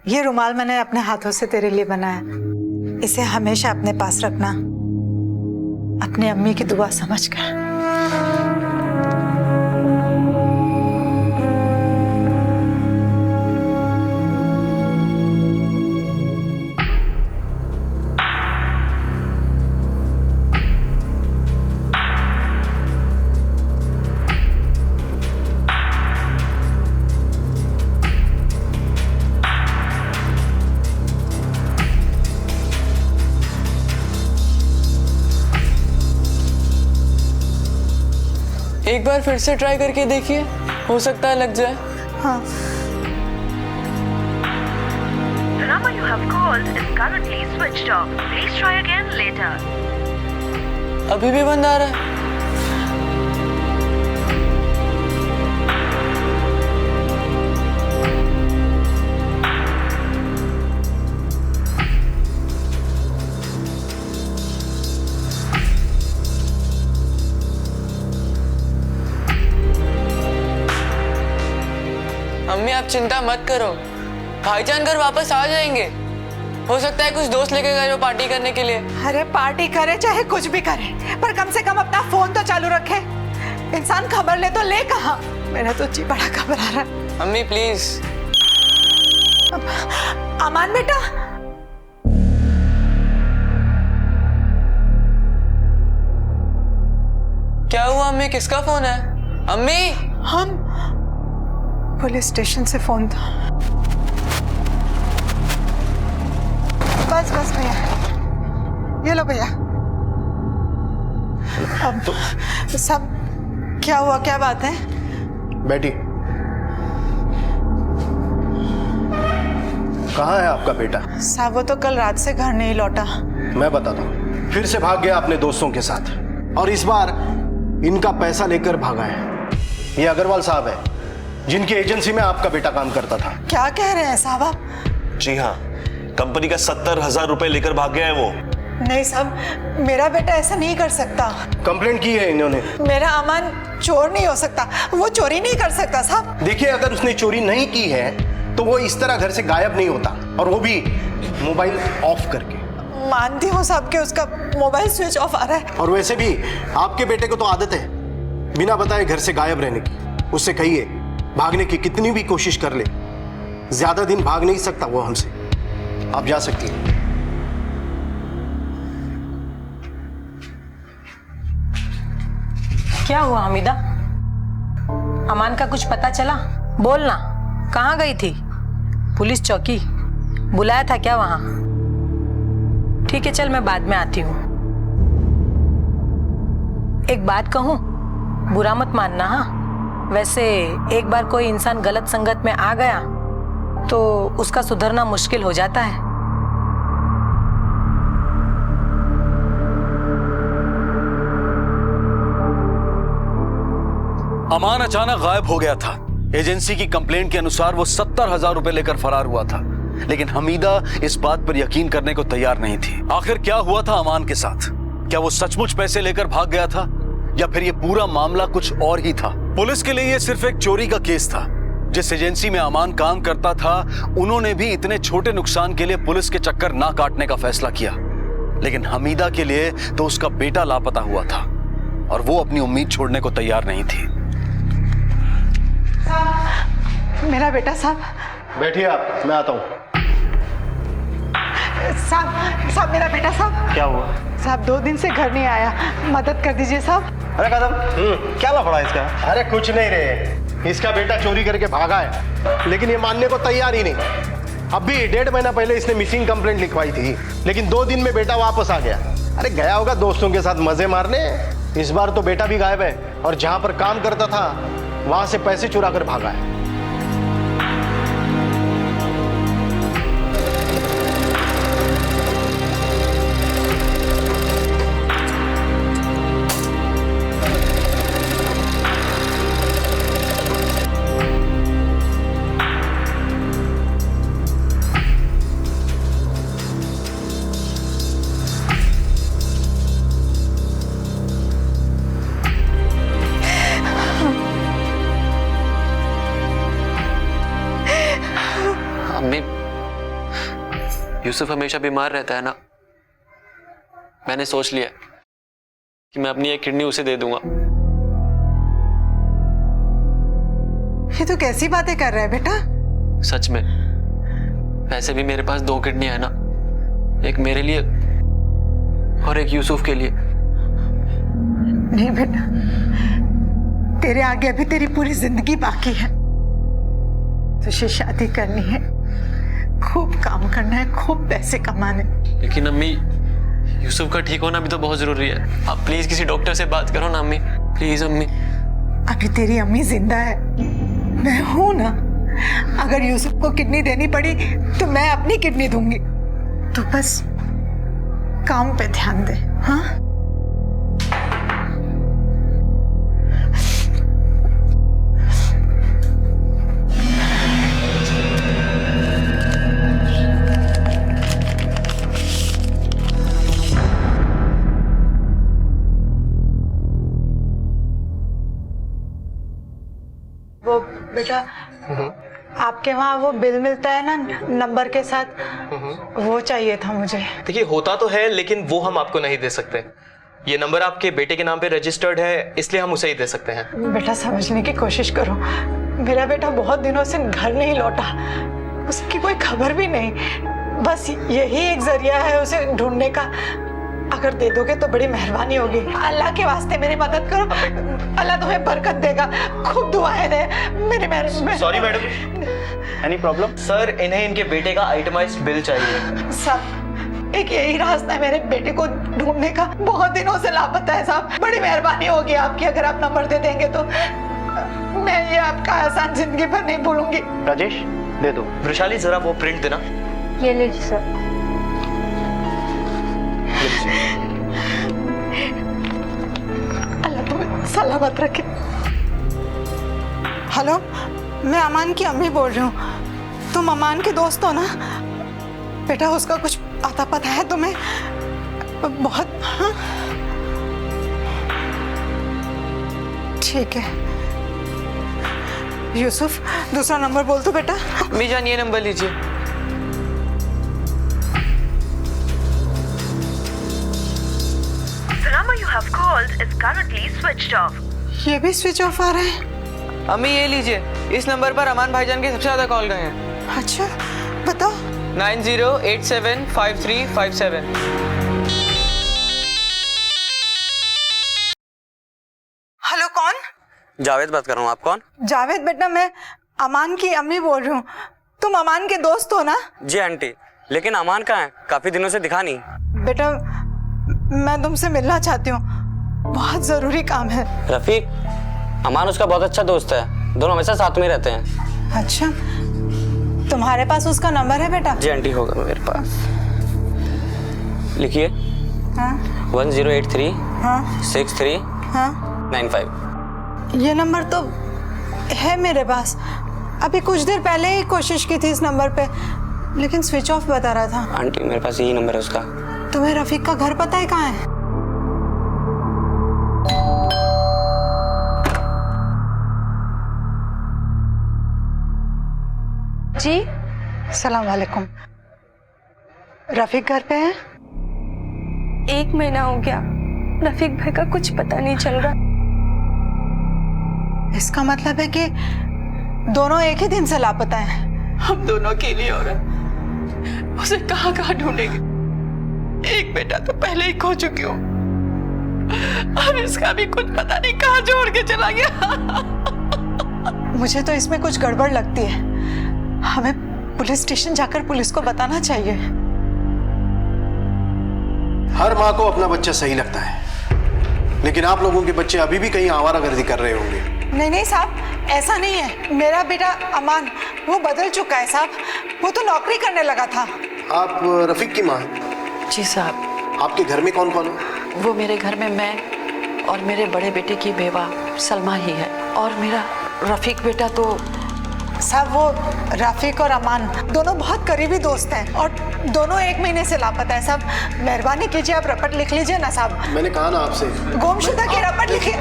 ये रुमाल मैंने अपने हाथों से तेरे लिए बनाया, इसे हमेशा अपने पास रखना, अपने अम्मी की दुआ समझकर। एक बार फिर से ट्राई करके देखिए, हो सकता है लग जाए। हाँ। The number you have called is currently switched off. Please try again later. अभी भी बंद आ रहा है। अम्मी आप चिंता मत करो, भाईजान घर वापस आ जाएंगे। हो सकता है कुछ दोस्त लेके गए हो पार्टी करने के लिए। अरे पार्टी करे चाहे कुछ भी करे, पर कम से कम अपना फोन तो चालू रखे। इंसान खबर ले तो ले कहाँ। मेरा तो जी बड़ा घबरा रहा है। अम्मी प्लीज। अमान बेटा, क्या हुआ अम्मी, किसका फोन है? अम्मी हम पुलिस स्टेशन से फोन था। बस बस भैया, ये लो भैया। अब तो सब क्या हुआ, क्या बात है? बैठी। कहाँ है आपका बेटा? साहब वो तो कल रात से घर नहीं लौटा। मैं बताता हूँ, फिर से भाग गया अपने दोस्तों के साथ, और इस बार इनका पैसा लेकर भागा है। ये अग्रवाल साहब है, जिनकी एजेंसी में आपका बेटा काम करता था। क्या कह रहे हैं साहब आप? जी हाँ, कंपनी का 70,000 रुपए लेकर भाग गया है वो। नहीं साहब, मेरा बेटा ऐसा नहीं कर सकता। कंप्लेंट की है इन्होंने। मेरा अमन चोर नहीं हो सकता, वो चोरी नहीं कर सकता साहब। देखिए, अगर उसने चोरी नहीं की है तो वो इस तरह घर से गायब नहीं होता, और वो भी मोबाइल ऑफ करके। मानती हूँ साहब कि उसका मोबाइल स्विच ऑफ आ रहा है। और वैसे भी आपके बेटे को तो आदत है बिना बताए घर से गायब रहने की। उससे कहिए भागने की कितनी भी कोशिश कर ले, ज्यादा दिन भाग नहीं सकता वो हमसे। आप जा सकती हैं। क्या हुआ हमीदा? अमान का कुछ पता चला? बोलना, कहाँ गई थी? पुलिस चौकी बुलाया था क्या वहां? ठीक है चल, मैं बाद में आती हूँ। एक बात कहूँ, बुरा मत मानना। हाँ, वैसे एक बार कोई इंसान गलत संगत में आ गया तो उसका सुधरना मुश्किल हो जाता है। अमान अचानक गायब हो गया था। एजेंसी की कंप्लेंट के अनुसार वो 70,000 रुपए लेकर फरार हुआ था, लेकिन हमीदा इस बात पर यकीन करने को तैयार नहीं थी। आखिर क्या हुआ था अमान के साथ? क्या वो सचमुच पैसे लेकर भाग गया था, या फिर ये पूरा मामला कुछ और ही था? पुलिस के लिए ये सिर्फ एक चोरी का केस था। जिस एजेंसी में अमान काम करता था, उन्होंने भी इतने छोटे नुकसान के लिए पुलिस के चक्कर ना काटने का फैसला किया, लेकिन हमीदा के लिए तो उसका बेटा लापता हुआ था, और वो अपनी उम्मीद छोड़ने को तैयार नहीं थी। मेरा बेटा साहब। बैठिए आप, मैं आता हूँ। साहब मेरा बेटा साहब। क्या हुआ? साहब 2 दिन से घर नहीं आया, मदद कर दीजिए साहब। अरे कदम, क्या लफड़ा इसका? अरे कुछ नहीं रे, इसका बेटा चोरी करके भागा है, लेकिन ये मानने को तैयार ही नहीं। अब भी 1.5 महीना पहले इसने मिसिंग कंप्लेंट लिखवाई थी, लेकिन 2 दिन में बेटा वापस आ गया। अरे गया होगा दोस्तों के साथ मजे मारने। इस बार तो बेटा भी गायब है, और जहां पर काम करता था वहां से पैसे चुरा कर भागा है। यूसुफ हमेशा बीमार रहता है ना, मैंने सोच लिया कि मैं अपनी एक किडनी उसे दे दूंगा। ये तो कैसी बातें कर रहा है बेटा? सच में, वैसे भी मेरे पास 2 किडनी है ना, एक मेरे लिए और एक यूसुफ के लिए। नहीं बेटा, तेरे आगे अभी तेरी पूरी जिंदगी बाकी है। तुझे शादी करनी है, खूब काम करना है, खूब पैसे कमाने। लेकिन अम्मी, यूसुफ का ठीक होना भी तो बहुत जरूरी है। आप प्लीज किसी डॉक्टर से बात करो ना अम्मी, प्लीज अम्मी। अभी तेरी अम्मी जिंदा है, मैं हूं ना। अगर यूसुफ को किडनी देनी पड़ी तो मैं अपनी किडनी दूंगी। तो बस काम पे ध्यान दे। हाँ, वो बेटा आपके वहाँ वो बिल मिलता है ना नंबर के साथ, वो चाहिए था मुझे। देखिए होता तो है लेकिन वो हम आपको नहीं दे सकते। ये नंबर आपके बेटे के नाम पे रजिस्टर्ड है, इसलिए हम उसे ही दे सकते हैं। बेटा समझने की कोशिश करो, मेरा बेटा बहुत दिनों से घर नहीं लौटा, उसकी कोई खबर भी नहीं। बस यही एक जरिया है उसे ढूंढने का। अगर दे दोगे तो बड़ी मेहरबानी होगी। अल्लाह के वास्ते मेरी मदद करो, अल्लाह तुम्हें बरकत देगा। खूब दुआएं दे मेरी मेहरबानी। Sorry madam, any problem? Sir इन्हें इनके बेटे का आइटमाइज्ड बिल चाहिए। साहब एक यही रास्ता है मेरे बेटे को ढूंढने का, बहुत दिनों से लापता है साहब। बड़ी मेहरबानी होगी आपकी अगर आप नंबर दे देंगे तो मैं ये आपका एहसान जिंदगी भर नहीं भूलूंगी। राजेश दे दो। वृशाली जरा वो प्रिंट देना। ये लीजिए सर। अल्लाह तुम्हें सलामत रखे। हेलो, मैं अमान की अम्मी बोल रही हूँ। तुम अमान के दोस्त हो ना? बेटा उसका कुछ आता पता है तुम्हें? बहुत। हाँ ठीक है। यूसुफ दूसरा नंबर बोल दो बेटा। मीजान ये नंबर लीजिए। The number you have called is currently switched off. ये भी स्विच ऑफ आ रहा है। अम्मी ये लीजिए, इस नंबर पर अमान भाईजान के सबसे ज्यादा कॉल गए हैं। अच्छा बताओ। 90875357। हेलो कौन? जावेद बात कर रहा हूँ। आप कौन? जावेद बेटा मैं अमान की अम्मी बोल रही हूँ। तुम अमान के दोस्त हो ना? जी आंटी, लेकिन अमान कहाँ है? काफी दिनों से दिखा नहीं। बेटा मैं तुमसे मिलना चाहती हूँ, बहुत जरूरी काम है। रफीक, अमान उसका बहुत अच्छा दोस्त है, दोनों हमेशा साथ में रहते हैं। अच्छा, तुम्हारे पास उसका नंबर है बेटा? जी आंटी होगा मेरे पास। लिखिए। हाँ 1083 हाँ 63 हाँ 95। ये नंबर तो है मेरे पास। अभी कुछ देर पहले ही कोशिश की थी इस नंबर पे, लेकिन स्विच ऑफ बता रहा था। आंटी मेरे पास यही नंबर है उसका। तुम्हें रफीक का घर पता है कहाँ है? जी सलाम वालेकुम। रफीक घर पे है? 1 महीना हो गया, रफीक भाई का कुछ पता नहीं चल रहा। इसका मतलब है कि दोनों एक ही दिन से लापता हैं। हम दोनों अकेली औरत, उसे कहाँ कहाँ ढूंढेंगे? एक बेटा तो पहले ही खो चुकी हूँ, अब इसका भी कुछ पता नहीं कहाँ छोड़ के चला गया। मुझे तो इसमें कुछ गड़बड़ लगती है। हमें पुलिस स्टेशन जाकर पुलिस को बताना चाहिए। हर माँ को अपना बच्चा सही लगता है, लेकिन आप लोगों के बच्चे अभी भी कहीं आवारागर्दी कर रहे होंगे। नहीं नहीं साहब, ऐसा नहीं है। मेरा बेटा अमान वो बदल चुका है साहब, वो तो नौकरी करने लगा था। आप रफीक की माँ हैं? जी साहब। आपके घर में कौन कौन है? वो मेरे घर में मैं और मेरे बड़े बेटे की बेवा सलमा ही है, और मेरा रफीक बेटा तो साहब वो रफीक और अमान दोनों बहुत करीबी दोस्त हैं और दोनों 1 महीने से लापता है साहब। मेहरबानी कीजिए आप रपट लिख लीजिए ना साहब। मैंने कहा ना आपसे, गुमशुदा की रपट लिखिए।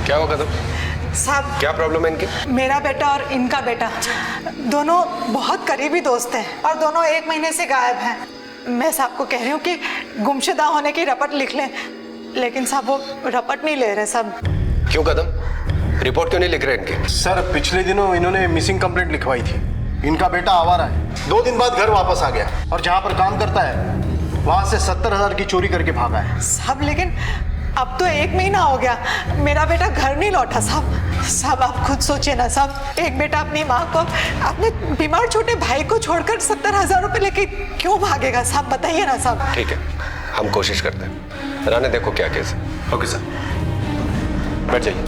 क्या हुआ कदम? साहब क्या प्रॉब्लम है इनकी? मेरा बेटा और इनका बेटा दोनों बहुत करीबी दोस्त हैं और दोनों 1 महीने से गायब हैं। मैं साहब को कह रही हूँ कि गुमशुदा होने की रपट लिख लें, लेकिन साहब वो रपट नहीं ले रहे साहब। क्यों कदम, रिपोर्ट क्यों नहीं लिख रहे इनकी? सर पिछले दिनों इन्होंने मिसिंग कंप्लेंट लिखवाई थी। इनका बेटा आवारा है, 2 दिन बाद घर वापस आ गया और जहाँ पर काम करता है वहाँ से 70,000 की चोरी करके भागा है। साहब लेकिन अब तो 1 महीना हो गया, मेरा बेटा घर नहीं लौटा साहब। साहब आप खुद सोचिए ना साहब, एक बेटा अपनी माँ को, अपने बीमार छोटे भाई को छोड़कर 70,000 रुपए लेके क्यों भागेगा साहब, बताइए ना साहब। ठीक है, हम कोशिश करते हैं। राने देखो क्या केस है। ओके सर, बैठ जाइए।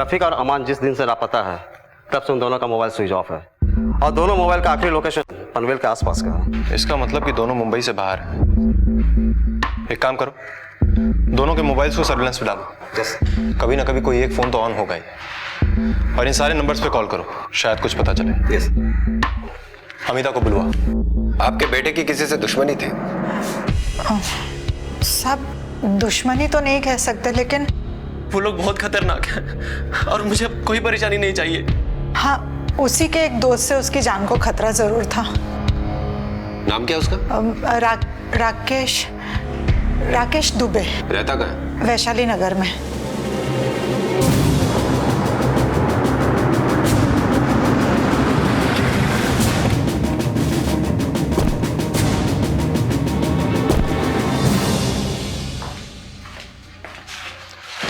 रफीक और अमान जिस दिन से लापता है तब से उन दोनों का मोबाइल स्विच ऑफ है और दोनों मोबाइल का आखिरी लोकेशन पनवेल के आसपास का है। इसका मतलब कि दोनों मुंबई से बाहर हैं। एक काम करो, दोनों के मोबाइल्स को सर्विलेंस पे डालो। कभी ना कभी कोई एक फोन तो ऑन होगा ही। और इन सारे नंबर्स पे कॉल करो, शायद कुछ पता चले। अमिता को बुलवा। आपके बेटे की किसी से दुश्मनी थी? सब दुश्मनी तो नहीं कह सकते, लेकिन वो लोग बहुत खतरनाक हैं और मुझे अब कोई परेशानी नहीं चाहिए। हाँ, उसी के एक दोस्त से उसकी जान को खतरा जरूर था। नाम क्या उसका? राकेश दुबे। रहता कहाँ? वैशाली नगर में।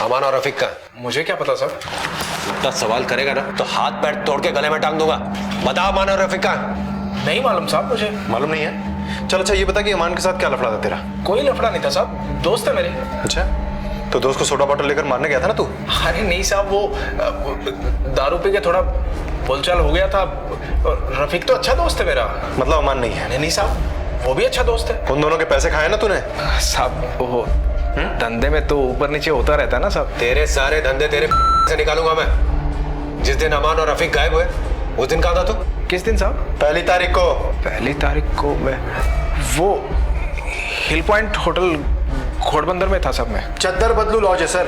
अमान और रफीक का? मुझे क्या पता सर। तो सवाल करेगा ना तो हाथ पैर तोड़ के गले में टांग दूंगा। बताओ अमान और रफीक का? नहीं मालूम साहब, मुझे मालूम नहीं है। चल अच्छा ये बता कि अमान के साथ क्या लफड़ा था तेरा? कोई लफड़ा नहीं था साहब, दोस्त है मेरे। अच्छा, तो दोस्त को सोडा बॉटल लेकर मारने गया था ना तू? अरे नहीं साहब, वो दारू पी के थोड़ा बोलचाल हो गया था। रफीक तो अच्छा दोस्त है मेरा। मतलब अमान नहीं है? नहीं साहब, वो भी अच्छा दोस्त है। उन दोनों के पैसे खाए ना तूने? साहब वो धंधे में तो ऊपर नीचे होता रहता है ना साहब। तेरे सारे धंधे तेरे से निकालूंगा मैं। जिस दिन अमान और रफीक गायब हुए उस दिन कहा था तू? किस दिन साहब? पहली तारीख को। पहली तारीख को मैं वो हिल पॉइंट होटल घोड़बंदर में था साहब। मैं चद्दर बदलू लॉज है सर।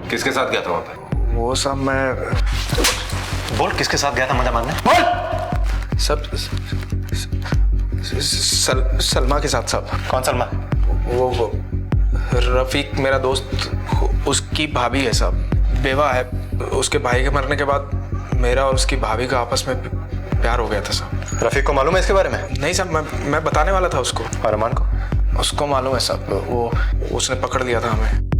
किसके साथ गया था वहां पे? वो सब मैं बोल, किसके साथ गया था मजा मारने? बोल। सब सलमा के साथ साहब। कौन सलमा? वो रफीक मेरा दोस्त, उसकी भाभी है साहब। बेवा है। उसके भाई के मरने के बाद मेरा और उसकी भाभी का आपस में प्यार हो गया था साहब। रफीक को मालूम है इसके बारे में? नहीं साहब, मैं बताने वाला था उसको। और अमान को? उसको मालूम है साहब, वो उसने पकड़ लिया था हमें।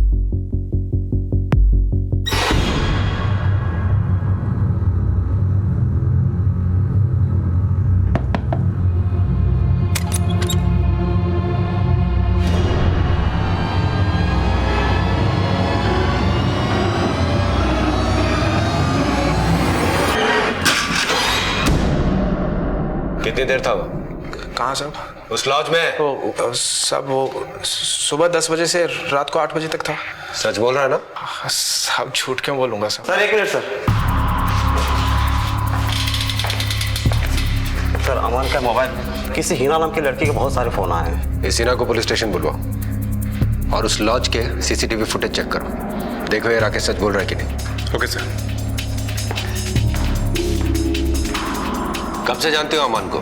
कितनी देर था वो? कहाँ साहब? उस लॉज में? साहब वो सुबह 10 बजे से रात को 8 बजे तक था। सच बोल रहा है ना? साहब झूठ क्यों बोलूंगा साहब? Sir 1 minute sir. सर अमान का मोबाइल किसी हिना नाम की लड़की के बहुत सारे फोन आए हैं। इस हिना को पुलिस स्टेशन बुलवाओ और उस लॉज के सीसीटीवी फुटेज चेक करो। देखो ये राकेश सच बोल रहा है कि नहीं। Okay sir. कब से जानते हो अमान को?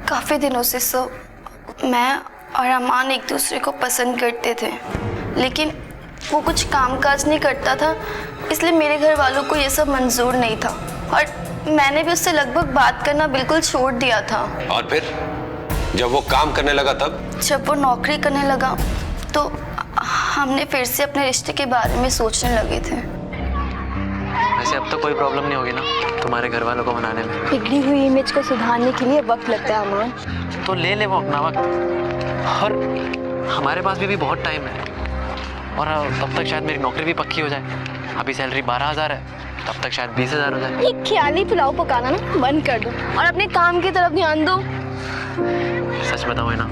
काफ़ी दिनों से सर। मैं और अमान एक दूसरे को पसंद करते थे, लेकिन वो कुछ कामकाज नहीं करता था, इसलिए मेरे घर वालों को ये सब मंजूर नहीं था और मैंने भी उससे लगभग बात करना बिल्कुल छोड़ दिया था। और फिर जब वो काम करने लगा तब? जब वो नौकरी करने लगा तो हमने फिर से अपने रिश्ते के बारे में सोचने लगे थे। वैसे अब तो कोई प्रॉब्लम नहीं होगी ना तुम्हारे घर वालों को मनाने में? बिगड़ी हुई इमेज को सुधारने के लिए वक्त लगता है अमान। तो ले वो अपना वक्त, और हमारे पास भी बहुत टाइम है और तब तक शायद मेरी नौकरी भी पक्की हो जाए। अभी सैलरी 12,000 है, तब तक शायद 20,000 हो जाए। ये ख्याली पुलाव पकाना ना बंद कर दो और अपने काम की तरफ ध्यान दो। सच बताओ है ना,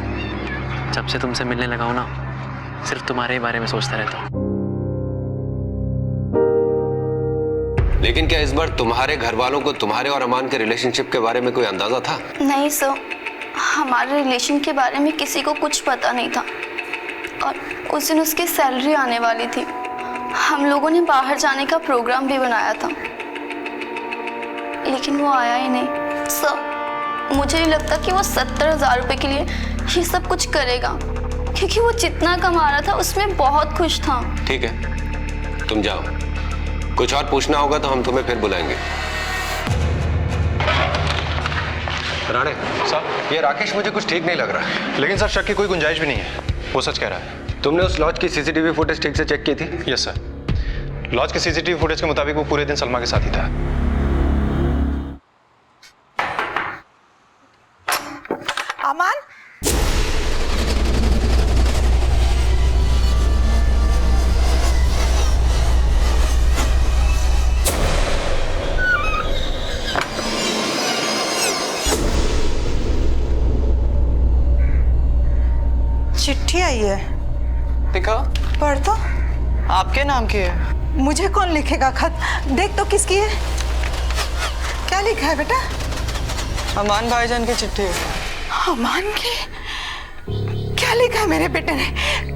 जब से तुमसे मिलने लगा हूं ना, सिर्फ तुम्हारे ही बारे में सोचता रहता हूँ। लेकिन क्या इस बार तुम्हारे घर वालों को तुम्हारे और अमान के रिलेशनशिप के बारे में कोई अंदाजा था? नहीं सर, हमारे रिलेशन के बारे में किसी को कुछ पता नहीं था और उस दिन उसकी सैलरी आने वाली थी। हम लोगों ने बाहर जाने का प्रोग्राम भी बनाया था, लेकिन वो आया ही नहीं। सर मुझे नहीं लगता कि वो 70,000 रुपये के लिए ये सब कुछ करेगा, क्योंकि वो जितना कमा रहा था उसमें बहुत खुश था। ठीक है, तुम जाओ। कुछ और पूछना होगा तो हम तुम्हें फिर बुलाएंगे। राणे साहब, ये राकेश मुझे कुछ ठीक नहीं लग रहा है। लेकिन सर शक की कोई गुंजाइश भी नहीं है, वो सच कह रहा है। तुमने उस लॉज की सीसीटीवी फुटेज ठीक से चेक की थी? Yes sir. लॉज के सीसीटीवी फुटेज के मुताबिक वो पूरे दिन सलमा के साथ ही था। अमान, चिट्ठी आई है। दिखा। पढ़ तो। आपके नाम की है। मुझे कौन लिखेगा खत? देख तो किसकी है। क्या लिखा है बेटा? अमान भाईजान की चिट्ठी है। अमान की? क्या लिखा है मेरे बेटे ने?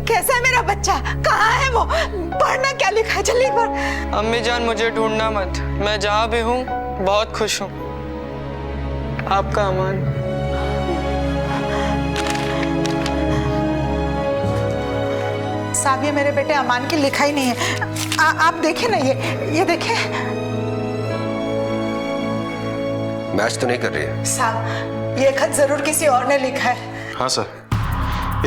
कैसा है मेरा बच्चा? कहाँ है वो? पढ़ना क्या लिखा है, जल्दी पढ़। अम्मी जान मुझे ढूंढना मत, मैं जहाँ भी हूँ बहुत खुश हूँ। आपका अमान। साहब ये मेरे बेटे अमान की लिखा ही नहीं है। आप देखें ना, ये देखें। मैच तो नहीं कर रही है साहब ये खत जरूर किसी और ने लिखा है। हाँ सर,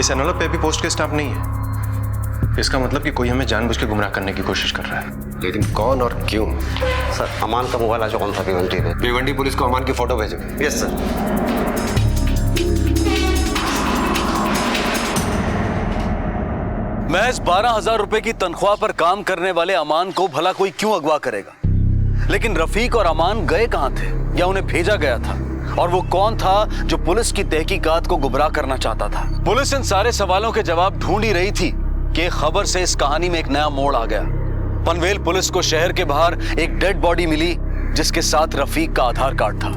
इस एनवलप पे भी पोस्ट के स्टाम्प नहीं है। इसका मतलब कि कोई हमें जानबूझ के गुमराह करने की कोशिश कर रहा है। लेकिन कौन और क्यों? सर अमान का मोबाइल आज कौन था भिवंडी में? भिवंडी पुलिस को अमान की फोटो भेजो। Yes sir. महज 12,000 रुपए की तनख्वाह पर काम करने वाले अमान को भला कोई क्यों अगवा करेगा? लेकिन रफीक और अमान गए कहां थे या उन्हें भेजा गया था? और वो कौन था जो पुलिस की तहकीकात को गुमराह करना चाहता था? पुलिस इन सारे सवालों के जवाब ढूंढ ही रही थी कि खबर से इस कहानी में एक नया मोड़ आ गया। पनवेल पुलिस को शहर के बाहर एक डेड बॉडी मिली जिसके साथ रफीक का आधार कार्ड था।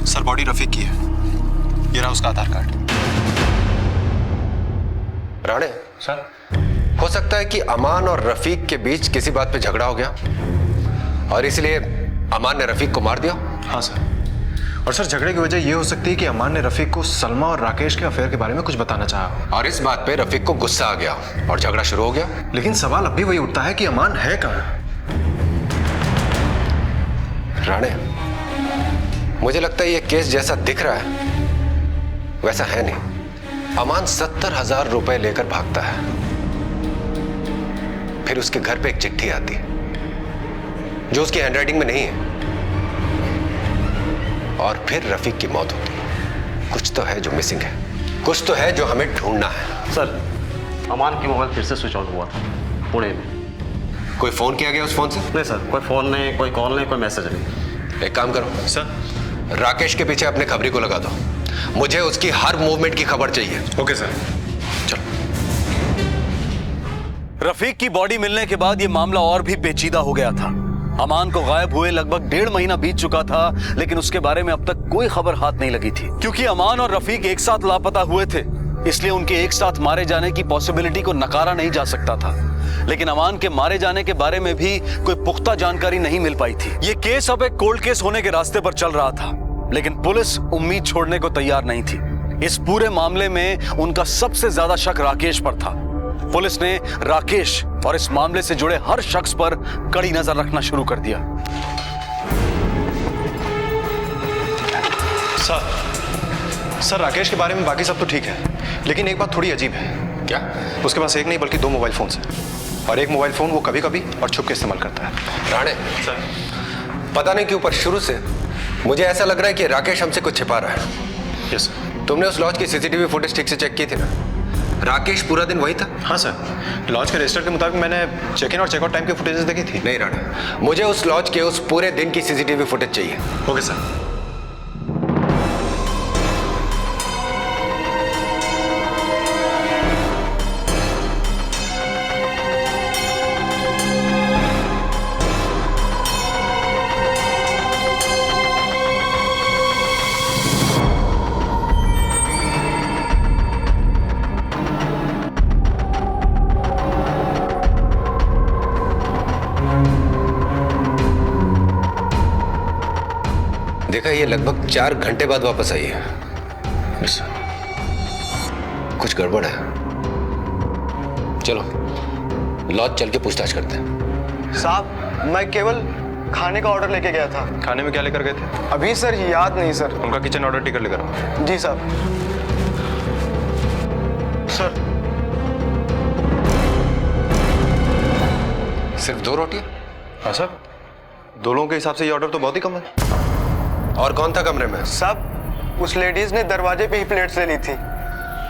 सर बॉडी रफीक की है, ये रहा उसका आधार कार्ड। राणे सर, हो सकता है कि अमान और रफीक के बीच किसी बात पे झगड़ा हो गया और इसलिए अमान ने रफीक को मार दिया। हाँ सर, और सर झगड़े की वजह ये हो सकती है कि अमान ने रफीक को सलमा और राकेश के अफेयर के बारे में कुछ बताना चाहा और इस बात पे रफीक को गुस्सा आ गया और झगड़ा शुरू हो गया। लेकिन सवाल अब भी वही उठता है कि अमान है कहाँ? राणे, मुझे लगता है ये केस जैसा दिख रहा है वैसा है नहीं। अमान 70,000 रुपए लेकर भागता है, फिर उसके घर पे एक चिट्ठी आती है जो उसकी हैंडराइटिंग में नहीं है, और फिर रफीक की मौत होती है। कुछ तो है जो मिसिंग है, कुछ तो है जो हमें ढूंढना है। सर अमान की मोबाइल फिर से स्विच ऑन हुआ था पुणे में। कोई फोन किया गया उस फोन से? नहीं सर, कोई फोन नहीं, कोई कॉल नहीं, कोई मैसेज नहीं। एक काम करो सर, राकेश के पीछे अपने खबरी को लगा दो। मुझे उसकी हर मूवमेंट की खबर चाहिए। ओके सर, चलो। रफीक की बॉडी मिलने के बाद यह मामला और भी पेचीदा हो गया था। अमान को गायब हुए लगभग 1.5 महीना बीत चुका था, लेकिन उसके बारे में अब तक कोई खबर हाथ नहीं लगी थी। क्योंकि अमान और रफीक एक साथ लापता हुए थे, इसलिए उनके एक साथ मारे जाने की पॉसिबिलिटी को नकारा नहीं जा सकता था। लेकिन अमान के मारे जाने के बारे में भी कोई पुख्ता जानकारी नहीं मिल पाई थी। यह केस अब एक कोल्ड केस होने के रास्ते पर चल रहा था, लेकिन पुलिस उम्मीद छोड़ने को तैयार नहीं थी। इस पूरे मामले में उनका सबसे ज्यादा शक राकेश पर था। पुलिस ने राकेश और इस मामले से जुड़े हर शख्स पर कड़ी नजर रखना शुरू कर दिया। सर राकेश के बारे में बाकी सब तो ठीक है, लेकिन एक बात थोड़ी अजीब है। क्या? उसके पास एक नहीं बल्कि 2 मोबाइल फोन है, और एक मोबाइल फोन वो कभी कभी और छुप के इस्तेमाल करता है। राणे सर, पता नहीं क्यों पर शुरू से मुझे ऐसा लग रहा है कि राकेश हमसे कुछ छिपा रहा है। Yes sir. तुमने उस लॉज की सीसीटीवी फुटेज ठीक से चेक की थी ना? राकेश पूरा दिन वही था? हाँ सर, लॉज के रजिस्टर के मुताबिक मैंने चेक इन और चेकआउट टाइम की फुटेजेस देखी थी। नहीं राणा, मुझे उस लॉज के उस पूरे दिन की सीसीटीवी फुटेज चाहिए। Okay sir. देखा, ये लगभग 4 घंटे बाद वापस आई है। कुछ गड़बड़ है। चलो लॉज चल के पूछताछ करते हैं। साहब मैं केवल खाने का ऑर्डर लेके गया था। खाने में क्या लेकर गए थे? अभी सर याद नहीं सर। उनका किचन ऑर्डर टिकट लेकर आओ। जी साहब। सर सिर्फ 2 रोटियां? हाँ सर, 2 लोगों के हिसाब से ये ऑर्डर तो बहुत ही कम है। और कौन था कमरे में? साहब उस लेडीज ने दरवाजे पे ही प्लेट्स ले ली थी,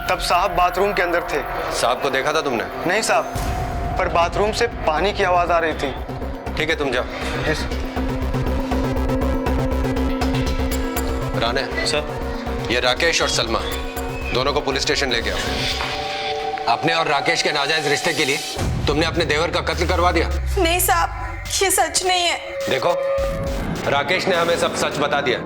तब साहब बाथरूम के अंदर थे। साहब को देखा था तुमने? नहीं साहब, पर बाथरूम से पानी की आवाज आ रही थी। ठीक है तुम जाओ। यस राणे सर, ये राकेश और सलमा दोनों को पुलिस स्टेशन लेके आओ। अपने और राकेश के नाजायज रिश्ते के लिए तुमने अपने देवर का कत्ल करवा दिया। नहीं साहब, ये सच नहीं है। देखो, राकेश ने हमें सब सच बता दिया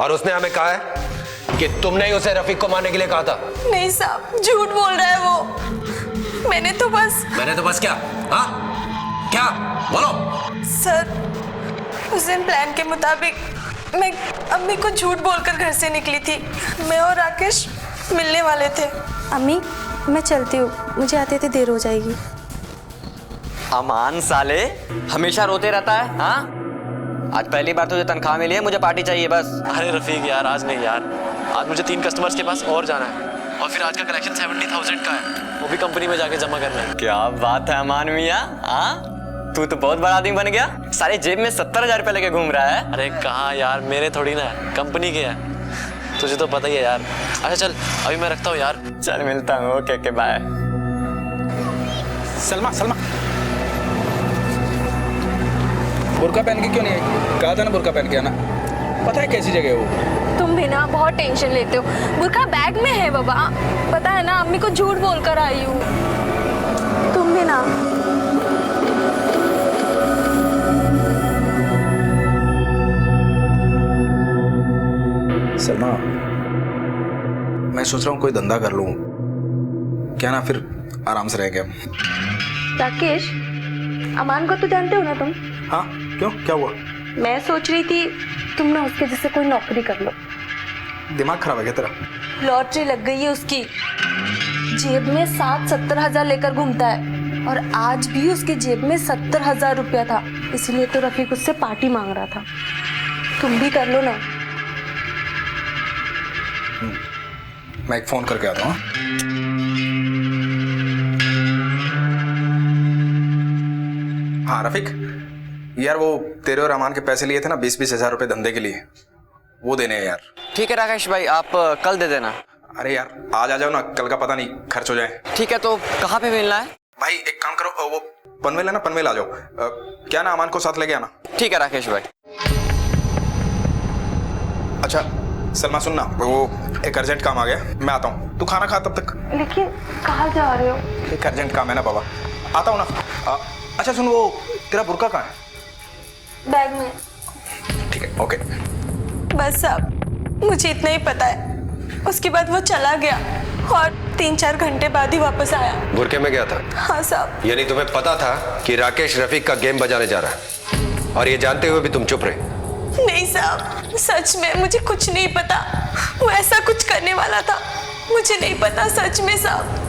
और उसने हमें कहा है कि तुमने ही उसे रफीक को मारने के लिए कहा था। नहीं साहब, झूठ बोल रहा है वो। मैंने तो बस क्या? हाँ, क्या बोलो? सर, उस दिन प्लान के मुताबिक मैं अम्मी को झूठ बोलकर घर से निकली थी। मैं और राकेश मिलने वाले थे। अम्मी, मैं चलती हूँ, मुझे आते आते देर हो जाएगी। अमान साले हमेशा रोते रहता है। हाँ, आज पहली बार तुझे तनख्वाह मिली है, मुझे पार्टी चाहिए बस। अरे रफीक यार, आज नहीं यार, आज मुझे 3 कस्टमर्स के पास और जाना है और फिर आज का कलेक्शन 70,000 का है, वो भी कंपनी में जाके जमा करना है। क्या बात है अमान मियाँ, हाँ तू तो बहुत बड़ा आदमी बन गया। सारे जेब में 70,000 रुपए लेके घूम रहा है। अरे कहाँ यार, मेरे थोड़ी ना है, कंपनी के है, तुझे तो पता ही है यार। अच्छा चल, अभी मैं रखता हूँ यार। चल मिलता हूँ, ओके बाय। सलमा, बुर्का पहन के क्यों नहीं आई? कहा था ना बुर्का पहन के आना। पता है कैसी जगह है वो? तुम भी ना बहुत टेंशन लेते हो। बुर्का बैग में है बाबा, पता है ना, अम्मी को झूठ बोलकर आई हूँ। तुम भी ना। सलमा, मैं सोच रहा हूँ कोई धंधा कर लूँ क्या ना, फिर आराम से रहेंगे हम। राकेश, अमान को तो जानते हो ना तुम? हाँ, क्यों, क्या हुआ? मैं सोच रही थी तुम ना उसके जैसे कोई नौकरी कर लो। दिमाग खराब है क्या तेरा? लॉटरी लग गई है उसकी। जेब में 60-70 हजार लेकर घूमता है और आज भी उसकी जेब में 70,000 रुपया था, इसलिए तो रफीक उससे पार्टी मांग रहा था। तुम भी कर लो ना। मैं एक फोन करके आता हूँ। हाँ रफीक, यार वो तेरे और अमान के पैसे लिए थे ना 20-20 हजार रुपए धंधे के लिए, वो देने हैं यार। ठीक है राकेश भाई, आप कल दे देना। अरे यार आज आ जाओ ना, कल का पता नहीं खर्च हो जाए। ठीक है, तो कहाँ पे मिलना है? भाई एक काम करो, वो पनवेल है ना, पनवेल आ जाओ। क्या ना, अमान को साथ लेके आना। ठीक है राकेश भाई। अच्छा सलमा सुनना, वो एक अर्जेंट काम आ गया, मैं आता हूँ, तू खाना खा तब तक। लेकिन कहाँ जा रहे हो? एक अर्जेंट काम है ना बाबा, आता हूँ ना। अच्छा सुन, वो तेरा बुर्का कहाँ है? बैग में। ठीक है, ओके। बस साहब, मुझे इतना ही पता है। उसके बाद वो चला गया और 3-4 घंटे बाद ही वापस आया। बुरके में गया था? हाँ साहब। यानी तुम्हें पता था कि राकेश रफीक का गेम बजाने जा रहा है और ये जानते हुए भी तुम चुप रहे? नहीं साहब, सच में मुझे कुछ नहीं पता। वो ऐसा कुछ करने वाला था, मुझे नहीं पता सच में साहब।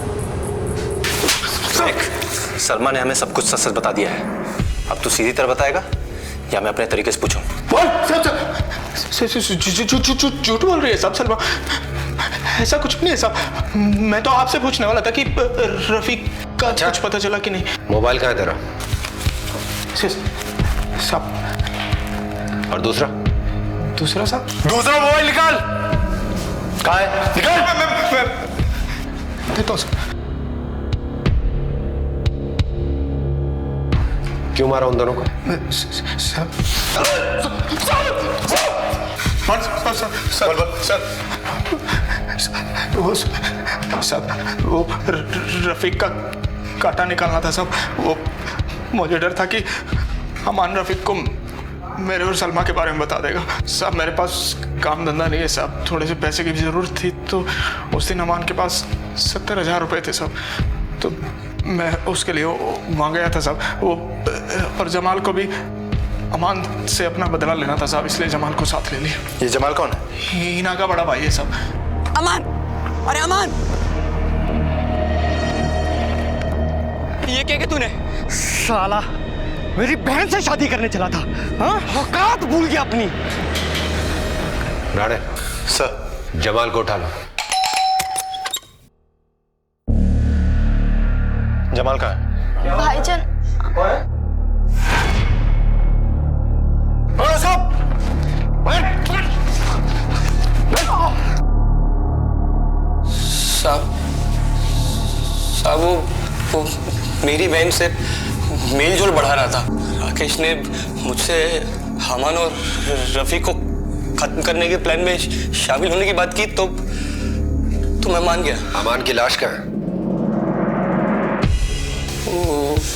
सलमा ने हमें सब कुछ सच सच बता दिया है। अब तू सीधी तरह बताएगा या मैं अपने तरीके से पूछूं? झूठ बोल रही है साहब सलमा, ऐसा कुछ नहीं है साहब। मैं तो आपसे पूछने वाला था कि रफीक का कुछ पता चला कि नहीं। मोबाइल कहाँ है तेरा? साहब। और दूसरा साहब? दूसरा मोबाइल निकाल। कहाँ है? निकाल। देता हूँ सर। क्यों मारा उन दोनों को? वो रफीक का काटा निकालना था साहब। वो मुझे डर था कि अमान रफीक को मेरे और सलमा के बारे में बता देगा। साहब मेरे पास काम धंधा नहीं है साहब, थोड़े से पैसे की भी ज़रूरत थी, तो उस दिन अमान के पास 70,000 रुपये थे साहब, तो मैं उसके लिए मांग गया था साहब। वो और जमाल को भी अमान से अपना बदला लेना था साहब, इसलिए जमाल को साथ ले लिया। ये जमाल कौन है? हीना का बड़ा भाई है साहब। अमान, अरे अमान, ये क्या तूने? साला मेरी बहन से शादी करने चला था, हाँ? औकात भूल गया अपनी। राणे सर, जमाल को उठा लो। जमाल कहाँ है? भाईजान। साहब वो मेरी बहन से मेल जोल बढ़ा रहा था। राकेश ने मुझसे अमान और रफीक को खत्म करने के प्लान में शामिल होने की बात की, तो तो मैं मान गया। अमान की लाश कहाँ है?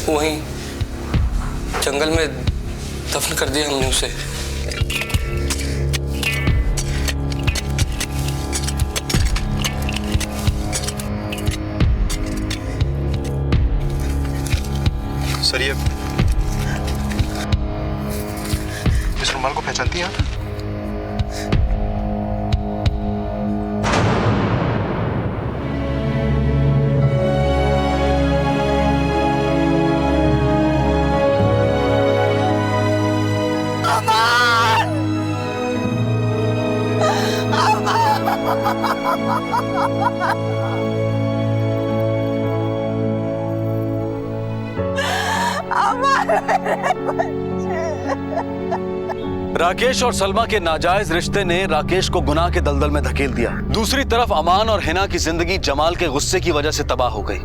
वहीं जंगल में दफन कर दिया हमने उसे। सर ये इस रुमाल को पहचानती हैं आप? राकेश और सलमा के नाजायज रिश्ते ने राकेश को गुनाह के दलदल में धकेल दिया। दूसरी तरफ अमान और हिना की जिंदगी जमाल के गुस्से की वजह से तबाह हो गई।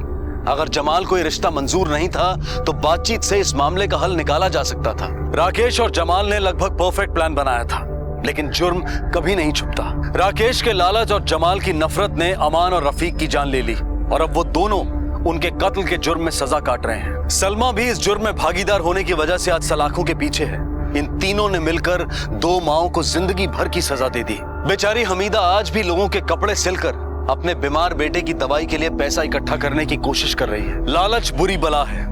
अगर जमाल को ये रिश्ता मंजूर नहीं था तो बातचीत से इस मामले का हल निकाला जा सकता था। राकेश और जमाल ने लगभग परफेक्ट प्लान बनाया था, लेकिन जुर्म कभी नहीं छुपता। राकेश के लालच और जमाल की नफरत ने अमान और रफीक की जान ले ली और अब वो दोनों उनके कत्ल के जुर्म में सजा काट रहे हैं। सलमा भी इस जुर्म में भागीदार होने की वजह से आज सलाखों के पीछे है। इन तीनों ने मिलकर दो माओं को जिंदगी भर की सजा दे दी। बेचारी हमीदा आज भी लोगों के कपड़े सिलकर अपने बीमार बेटे की दवाई के लिए पैसा इकट्ठा करने की कोशिश कर रही है। लालच बुरी बला है।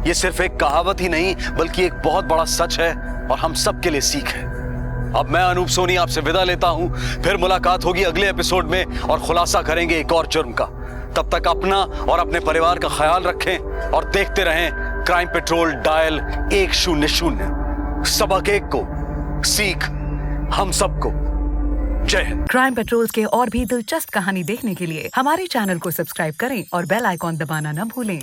ये सिर्फ एक कहावत ही नहीं बल्कि एक बहुत बड़ा सच है और हम सब के लिए सीख है। अब मैं अनूप सोनी आपसे विदा लेता हूं। फिर मुलाकात होगी अगले एपिसोड में और खुलासा करेंगे एक और जुर्म का। तब तक अपना और अपने परिवार का ख्याल रखें और देखते रहें क्राइम पेट्रोल डायल 100। सबक एक को, सीख हम सबको। जय हिंद। क्राइम पेट्रोल के और भी दिलचस्प कहानी देखने के लिए हमारे चैनल को सब्सक्राइब करें और बेल आइकॉन दबाना न भूलें।